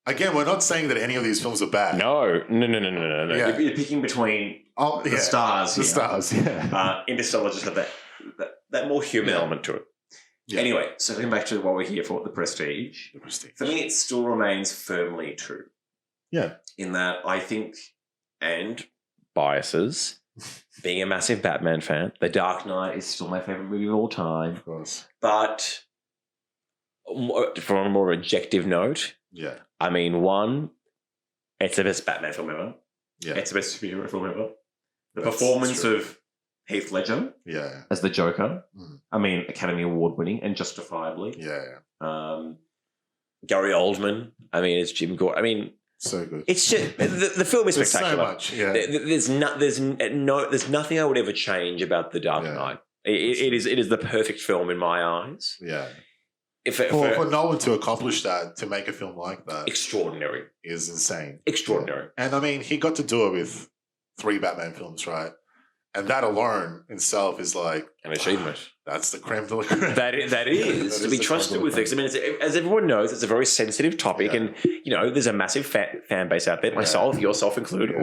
Again, we're not saying that any of these films are bad. No. Yeah. You're picking between the stars. The stars, Interstellar just had that more human element to it. Yeah. Anyway, so going back to what we're here for, The Prestige. The Prestige. For me, it still remains firmly true. Yeah. In that I think, and biases, being a massive Batman fan, The Dark Knight is still my favourite movie of all time. Of course. But from a more objective note, I mean, one, it's the best Batman film ever. Yeah. It's the best superhero film ever. The performance of Heath Ledger as the Joker. I mean, Academy Award winning and justifiably. Gary Oldman. I mean, it's Jim Gordon. I mean, so good. It's just the film is spectacular. So much. There's nothing I would ever change about The Dark Knight. It is the perfect film in my eyes. Yeah. For Nolan to accomplish that, to make a film like that, extraordinary, is insane. Extraordinary. And I mean, he got to do it with 3 Batman films, right? And that alone itself is like an achievement. That's the creme de la creme. That is to be trusted with things. I mean, as everyone knows, it's a very sensitive topic, and there's a massive fan base out there. Myself, yourself included.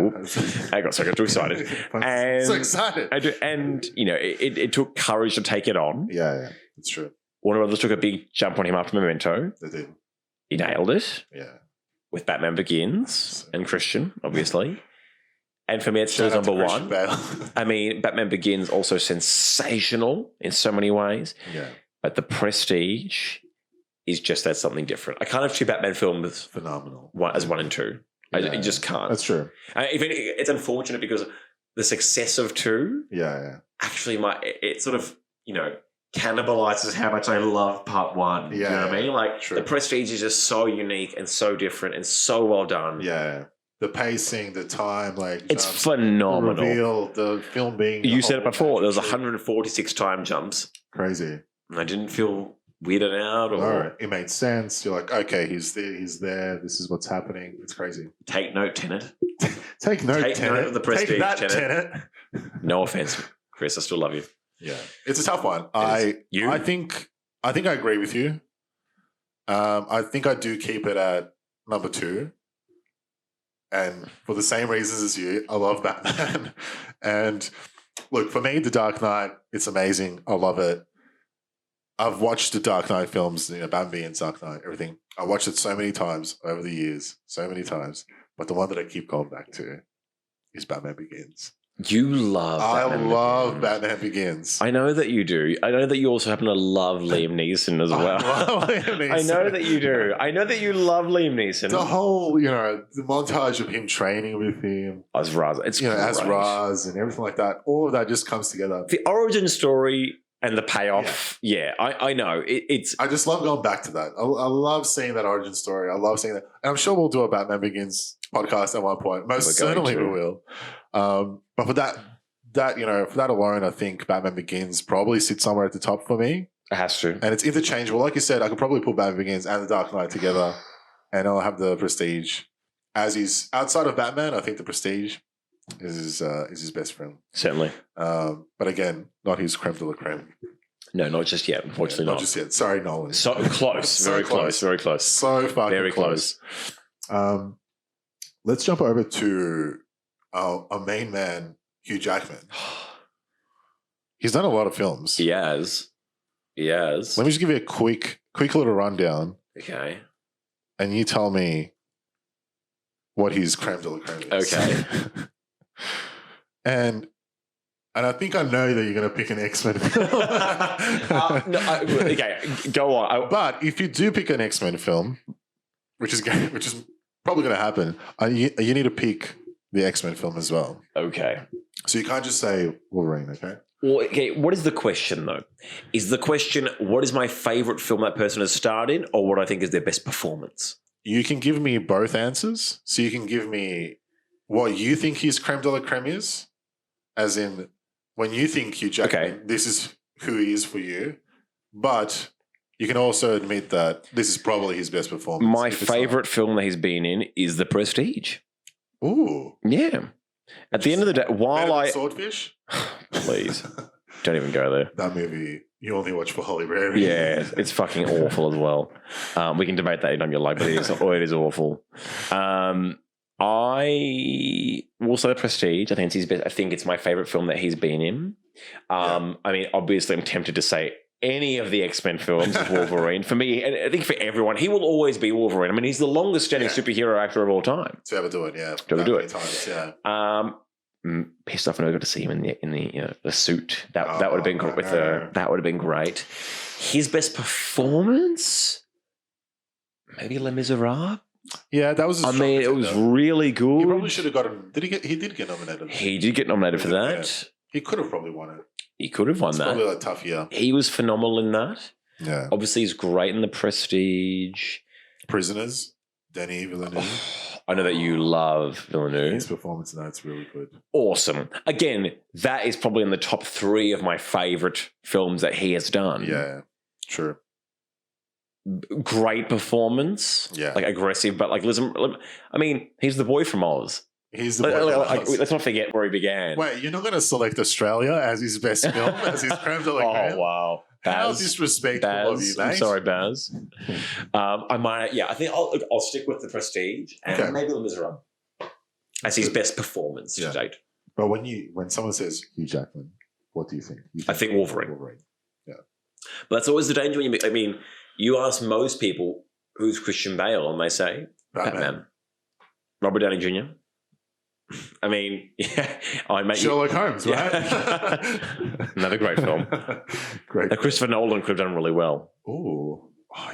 I got too excited. And so excited. And it took courage to take it on. Yeah, it's true. Warner Brothers took a big jump on him after Memento. They did. He nailed it. Yeah. With Batman Begins and Christian, obviously. And for me, it's still number one. I mean, Batman Begins also sensational in so many ways. Yeah. But The Prestige is just that something different. I can't have 2 Batman films phenomenal as 1 and 2. I just can't. That's true. It's unfortunate because the success of 2 actually it sort of, cannibalizes how much I love part 1. Yeah, you know what I mean? Like, true. The Prestige is just so unique and so different and so well done. Yeah. The pacing, the time, it's phenomenal. The reveal, the film being. You said it before. There was 146 time jumps. Crazy. And I didn't feel weirded out. Or it made sense. You're like, okay, he's there. This is what's happening. It's crazy. Take note, Tenet. Take note, Tenet of The Prestige. Take that, Tenet. No offense, Chris. I still love you. Yeah, it's a tough one. I think I agree with you. I think I do keep it at number 2. And for the same reasons as you, I love Batman. And look, for me, The Dark Knight, it's amazing. I love it. I've watched the Dark Knight films, Batman Begins, Dark Knight, everything. I watched it so many times over the years, so many times. But the one that I keep going back to is Batman Begins. You love Batman Begins. I know that you do. I know that you also happen to love Liam Neeson as well. I love Liam Neeson. I know that you do. I know that you love Liam Neeson. The whole, the montage of him training with him. As Raz. It's as Raz and everything like that. All of that just comes together. The origin story and the payoff. Yeah, I know. It's. I just love going back to that. I love seeing that origin story. I love seeing that. And I'm sure we'll do a Batman Begins podcast at one point. Most certainly we will. But for that, for that alone, I think Batman Begins probably sits somewhere at the top for me. It has to. And it's interchangeable. Like you said, I could probably put Batman Begins and The Dark Knight together, and I'll have The Prestige. As is outside of Batman, I think The Prestige is his best film. Certainly. But again, not his creme de la creme. No, not just yet. Unfortunately, not just yet. Sorry, Nolan. So close. So very close. Very close. So fucking very close. Let's jump over to our main man, Hugh Jackman. He's done a lot of films. He has. Let me just give you a quick little rundown. Okay. And you tell me what his creme de la creme is. Okay. And I think I know that you're going to pick an X-Men film. Okay, go on. But if you do pick an X-Men film, which is probably going to happen, you need to pick the X-Men film as well. Okay. So you can't just say Wolverine, okay? Well, okay, what is the question, though? Is the question, what is my favourite film that person has starred in, or what I think is their best performance? You can give me both answers. So you can give me what you think his creme de la creme is, as in when you think Hugh Jackman, this is who he is for you. But you can also admit that this is probably his best performance. My favourite film that he's been in is The Prestige. Ooh. Yeah. At the end of the day, while Swordfish? Please. Don't even go there. That movie, you only watch for Holly Berry. Yeah, it's fucking awful as well. We can debate that anytime you like, but it is awful. I will say The Prestige. I think it's his best. I think it's my favourite film that he's been in. I mean, obviously, I'm tempted to say any of the X-Men films of Wolverine. For me, and I think for everyone, he will always be Wolverine. I mean, he's the longest-standing superhero actor of all time. To ever do it, yeah. To ever do it. Times, yeah. Pissed off I never got to see him in the suit. That would have been that would have been great. His best performance, maybe Les Miserables. Yeah, that was. It was really good. He probably should have gotten. He did get nominated. He did get nominated for that. Yeah. He could have probably won it. He could have won that. Probably a tough year. He was phenomenal in that. Yeah. Obviously, he's great in The Prestige. Prisoners, Denis Villeneuve. I know that you love Villeneuve. His performance in that's really good. Awesome. Again, that is probably in the top 3 of my favourite films that he has done. Yeah, true. Great performance. Yeah. Like aggressive, but like, listen, I mean, he's the boy from Oz. He's the boy from Oz. Let's not forget where he began. Wait, you're not going to select Australia as his best film, as his creme de la creme? Oh, wow. How disrespectful of you, mate. I'm sorry, Baz. I think I'll stick with The Prestige and maybe Les Miserables as his best performance to date. But when someone says Hugh Jackman, what do you think? I think Wolverine. Yeah. But that's always the danger when you ask most people who's Christian Bale and they say Batman. Robert Downey Jr. I mean, Sherlock Holmes, right? Another great film. Great. Christopher Nolan could have done really well. Oh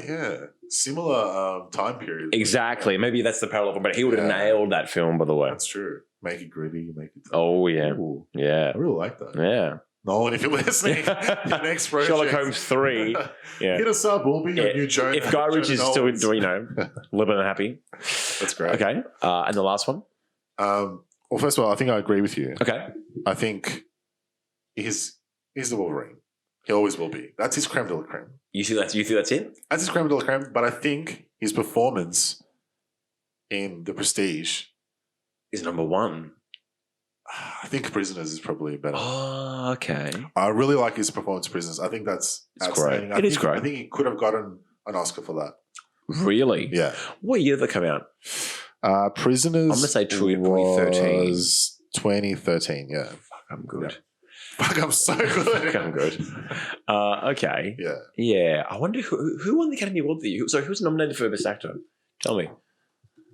yeah. Similar time period. Exactly. Maybe that's the parallel, but he would have nailed that film, by the way. That's true. Make it gritty, make it tough. Oh, yeah. Ooh. Yeah. I really like that. Yeah. Nolan, if you're listening, your next project. Sherlock Holmes 3. Yeah. Hit us up. We'll be your new Joe. If Guy Ritchie's still doing, living and happy. That's great. Okay. And the last one? Well, first of all, I think I agree with you. Okay. I think he's the Wolverine. He always will be. That's his creme de la creme. You think that's it? That's his creme de la creme, but I think his performance in The Prestige is number 1. I think Prisoners is probably better. Oh, okay. I really like his performance in Prisoners. I think that's outstanding. Great. It is great. I think he could have gotten an Oscar for that. Really? Yeah. What year did that come out? Prisoners. I'm going to say 2013. 2013, yeah. Fuck, I'm good. Yeah. Fuck, I'm so good. Fuck, I'm good. Okay. Yeah. Yeah. I wonder who won the Academy Award for you? Sorry, who was nominated for Best Actor? Tell me.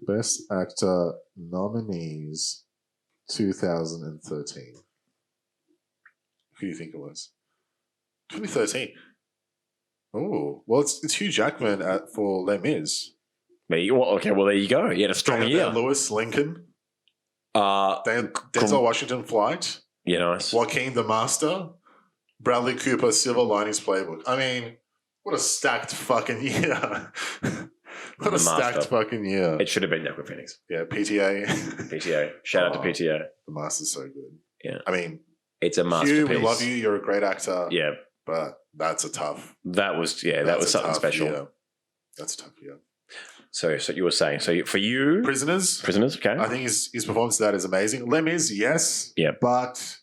Best Actor nominees 2013. Who do you think it was? 2013. Oh, well, it's Hugh Jackman for Les Mis. Okay, well, there you go. You had a strong year. Lewis, Lincoln. Denzel Washington, Flight. Yeah, nice. Joaquin, The Master. Bradley Cooper, Silver Linings Playbook. I mean, what a stacked fucking year. What a stacked fucking year. It should have been Joaquin Phoenix. Yeah, PTA. PTA. Shout out to PTA. The Master's so good. Yeah. I mean, it's a masterpiece. Hugh, we love you. You're a great actor. Yeah. But that's a tough. That was something special. Year. That's a tough year. So you were saying, so for you... Prisoners, okay. I think his performance of that is amazing. Les Mis, yes. Yeah. But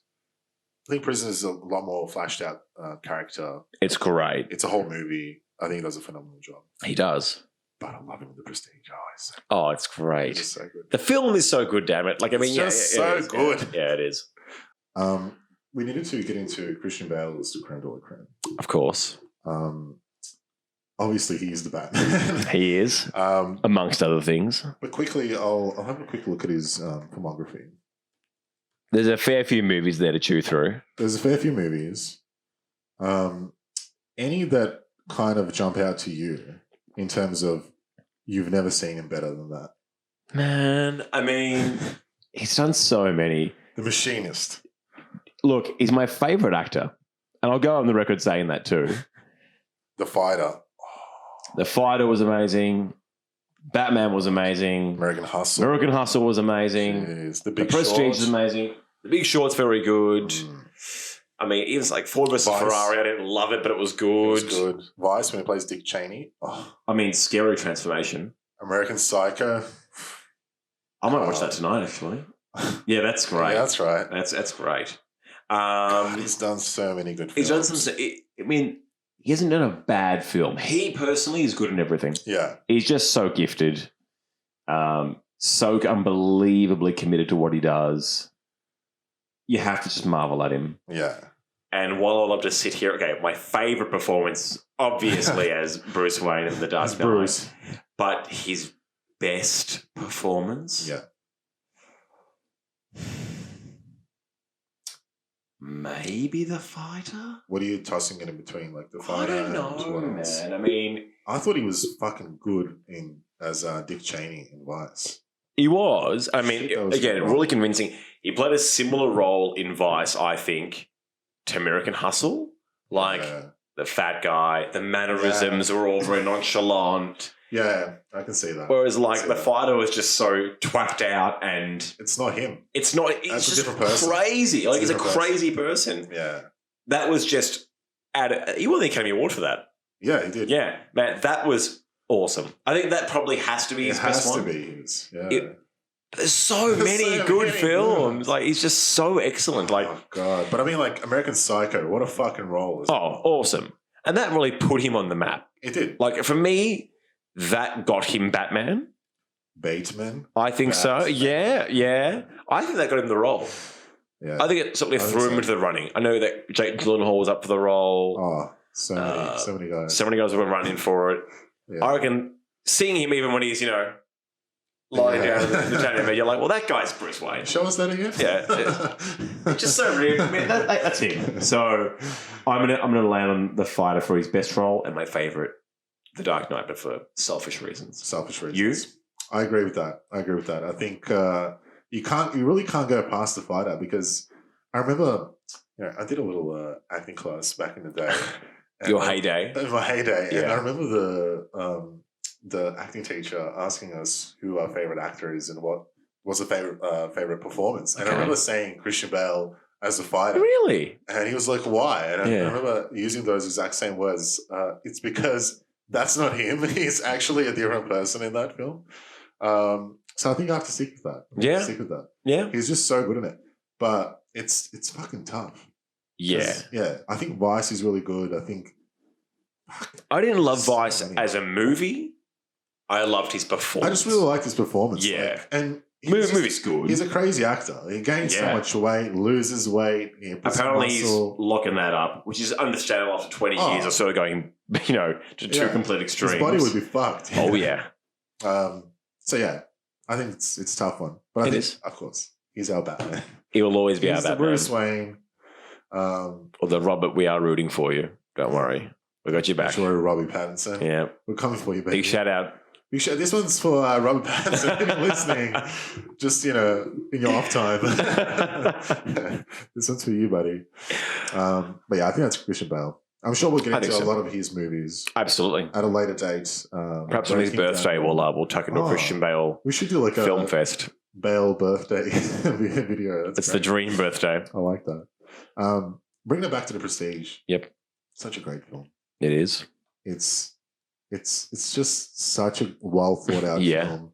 I think Prisoners is a lot more flashed out character. It's great. It's a whole movie. I think he does a phenomenal job. He does. But I love him in The Prestige. It's great. It's so good. The film is so good, damn it. Like, I mean, it's so good. Yeah, it is. We needed to get into Christian Bale's creme de la creme. Of course. Obviously, he is the Batman. He is, amongst other things. But quickly, I'll have a quick look at his filmography. There's a fair few movies there to chew through. There's a fair few movies. Any that kind of jump out to you in terms of you've never seen him better than that? Man, I mean, he's done so many. The Machinist. Look, he's my favourite actor. And I'll go on the record saying that too. The Fighter. The Fighter was amazing. Batman was amazing. American Hustle was amazing. Jeez. The Prestige is amazing. The Big Short's very good. I mean, even like Ford versus Ferrari, I didn't love it, but it was good. Vice, when he plays Dick Cheney. Oh. I mean, scary transformation. American Psycho. I might watch that tonight, actually. Yeah, that's great. Yeah, that's right. That's great. He's done so many good films. He's done some... I mean, he hasn't done a bad film. He personally is good in everything. Yeah. He's just so gifted. So unbelievably committed to what he does. You have to just marvel at him. Yeah. And while I love to sit here, okay, my favourite performance, obviously, as Bruce Wayne in The Dark Knight. But his best performance? Yeah. Maybe The Fighter? What are you tossing in between, like The Fighter? I don't know, man. I mean... I thought he was fucking good as Dick Cheney in Vice. He was. I mean, again, really convincing. He played a similar role in Vice, I think, to American Hustle. Like, the fat guy, the mannerisms were all very nonchalant. Yeah, I can see that. Whereas, like, The Fighter was just so twacked out and... It's not him. It's not... It's just a different person. Crazy. Like, he's a crazy person. Yeah. That was just... He won the Academy Award for that. Yeah, he did. Yeah. Man, that was awesome. I think that probably has to be his best one. It has to be his. Yeah. There's so many good films. Like, he's just so excellent. Like, oh, God. But I mean, like, American Psycho, what a fucking role. Awesome. And that really put him on the map. It did. Like, for me... That got him Batman. Bateman? I think so. Yeah. I think that got him the role. Yeah. I think it certainly threw him into the running. I know that Jake Gyllenhaal was up for the role. Oh, so many guys. So many guys were running for it. Yeah. I reckon seeing him even when he's, lying down in the tanning bed, you're like, well, that guy's Bruce Wayne. Show us that again. Yeah. Just so real. I mean, that's him. So I'm gonna land on The Fighter for his best role and my favourite, The Dark Knight, but for selfish reasons. You? I agree with that. I think you really can't go past The Fighter because I remember, I did a little acting class back in the day. Your heyday. In my heyday. Yeah. And I remember the acting teacher asking us who our favourite actor is and what was the favourite performance. And I remember saying Christian Bale as The Fighter. Really? And he was like, why? And I remember using those exact same words. It's because that's not him. He's actually a different person in that film. So I think I have to stick with that. Stick with that. Yeah. He's just so good in it. but it's fucking tough. Yeah. Yeah. I think Vice is really good. I think I didn't love Vice as a movie. I loved his performance. I just really liked his performance. Yeah. Like, and movie's good. He's a crazy actor. He gains so much weight, loses weight. Apparently he's locking that up, which is understandable after 20 years of sort of going, to two complete extremes. His body would be fucked. Oh, yeah. So, yeah, I think it's a tough one. But I think, is. Of course, he's our Batman. He will always be our Batman. Bruce Wayne. Or the Robert, we are rooting for you. Don't worry. We got you back. Sure, Robbie Pattinson. Yeah. We're coming for you, baby. Big shout out. This one's for Robert Pattinson. If you're listening, just, in your off time. This one's for you, buddy. But yeah, I think that's Christian Bale. I'm sure we'll get into a lot of his movies. Absolutely. At a later date. Perhaps on his birthday, we'll tuck into a Christian Bale we should do like a film fest. Bale birthday video. It's great. The dream birthday. I like that. Bring it back to The Prestige. Yep. Such a great film. It is. It's just such a well thought out film.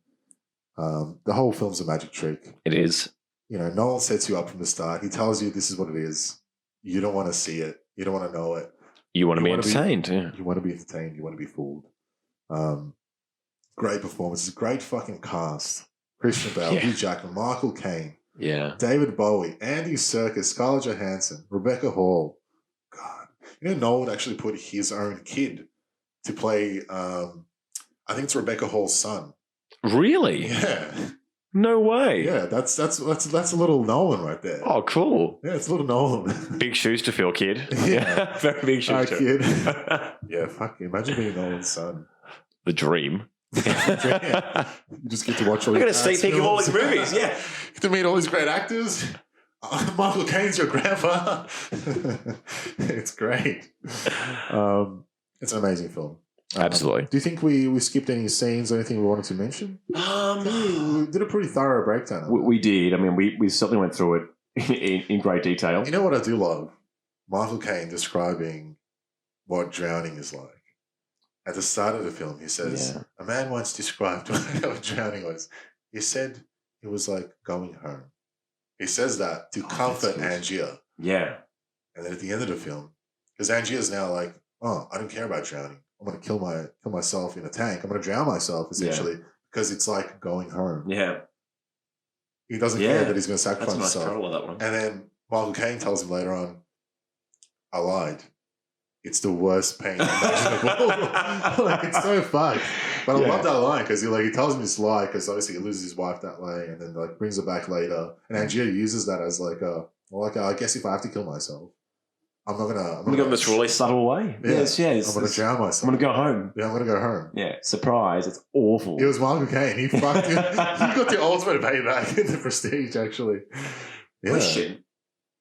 The whole film's a magic trick. It is. Nolan sets you up from the start. He tells you this is what it is. You don't want to see it. You don't want to know it. You want to be entertained. You want to be entertained. You want to be fooled. Great performances. Great fucking cast. Christian Bale, Hugh Jackman, Michael Caine, David Bowie, Andy Serkis, Scarlett Johansson, Rebecca Hall. God, Nolan actually put his own kid to play. I think it's Rebecca Hall's son. Really? Yeah. No way. Yeah, that's a little Nolan right there. Oh, cool. Yeah, it's a little Nolan. Big shoes to fill, kid. Yeah, very big shoes to fill. Kid. Yeah, fuck. Imagine being Nolan's son. The dream. You just get to watch all. I got a sneak peek of all his movies. Yeah, get to meet all these great actors. Michael Caine's your grandpa. It's great. It's an amazing film. Absolutely. Do you think we skipped any scenes or anything we wanted to mention? We did a pretty thorough breakdown. We did. I mean, we certainly went through it in great detail. You know what I do love? Michael Caine describing what drowning is like. At the start of the film, he says, a man once described what drowning was. He said it was like going home. He says that to comfort Angier. Yeah. And then at the end of the film, because Angier's now like, I don't care about drowning. I'm going to kill myself in a tank. I'm going to drown myself, essentially, because it's like going home. Yeah. He doesn't care that he's going to sacrifice himself. That's a nice himself. parallel, that one. And then Michael Caine tells him later on, I lied. It's the worst pain imaginable. It's so fucked. But I love that line because he tells him this lie because obviously he loses his wife that way and then brings her back later. And Angier uses that as I guess if I have to kill myself, I'm going to go in this really subtle way. Yeah, yes. I'm going to drown myself. I'm going to go home. Yeah, I'm going to go home. Yeah, surprise. It's awful. It was Michael Caine. He fucked him. He got the ultimate payback in The Prestige, actually. Yeah. Question.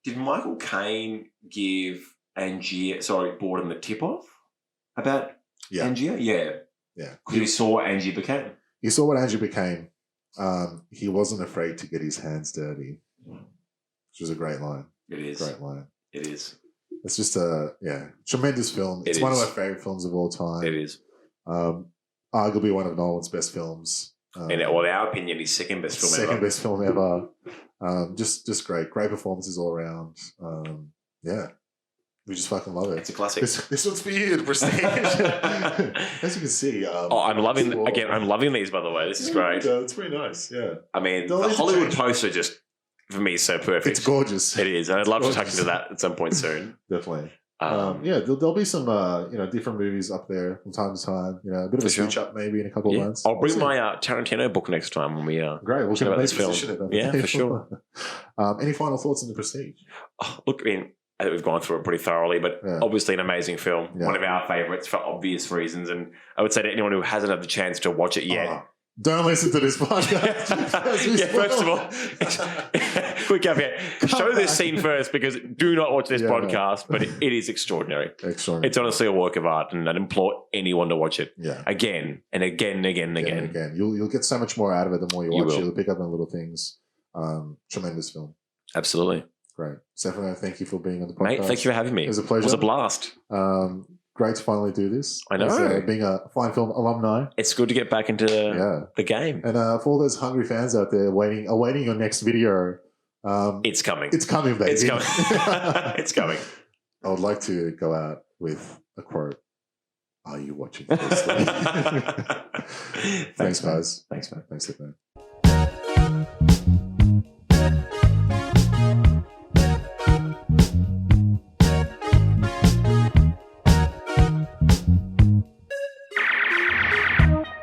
Did Michael Caine give Borden the tip off about Angier? Yeah. Yeah. Because he saw what Angier became. He saw what Angier became. He wasn't afraid to get his hands dirty, which was a great line. It is. Great line. It is. It's just tremendous film. It's one of my favorite films of all time. It is. Arguably one of Nolan's best films. In our opinion, his second best film ever. Second best film ever. Just great. Great performances all around. We just fucking love it. It's a classic. This one's for you, The Prestige. As you can see. I'm loving these, by the way. This is great. It's pretty nice, yeah. I mean, the Hollywood poster just, for me, is so perfect. It's gorgeous. It is. And I'd love to tuck into that at some point soon. Definitely. There'll be some, different movies up there from time to time. A bit of a switch up maybe in a couple of months. I'll bring my Tarantino book next time when we great. We'll talk about this film. Yeah, for sure. Any final thoughts on The Prestige? Look, I think we've gone through it pretty thoroughly, but obviously an amazing film. Yeah. One of our favourites for obvious reasons. And I would say to anyone who hasn't had the chance to watch it yet, don't listen to this podcast. First of all, quick caveat. Show this scene first because do not watch this podcast, but it is extraordinary. Extraordinary. It's honestly a work of art, and I'd implore anyone to watch it again and again and again and again. Again. You'll get so much more out of it the more you watch it. You'll pick up on little things. Tremendous film. Absolutely. Great. Stefano, thank you for being on the podcast. Mate, thank you for having me. It was a pleasure. It was a blast. Great to finally do this. I know. Being a fine film alumni. It's good to get back into the game. And for all those hungry fans out there awaiting your next video It's coming. It's coming, baby. It's coming. It's coming. I would like to go out with a quote. Are you watching this? Thanks, guys. Thanks, man. Thanks, man.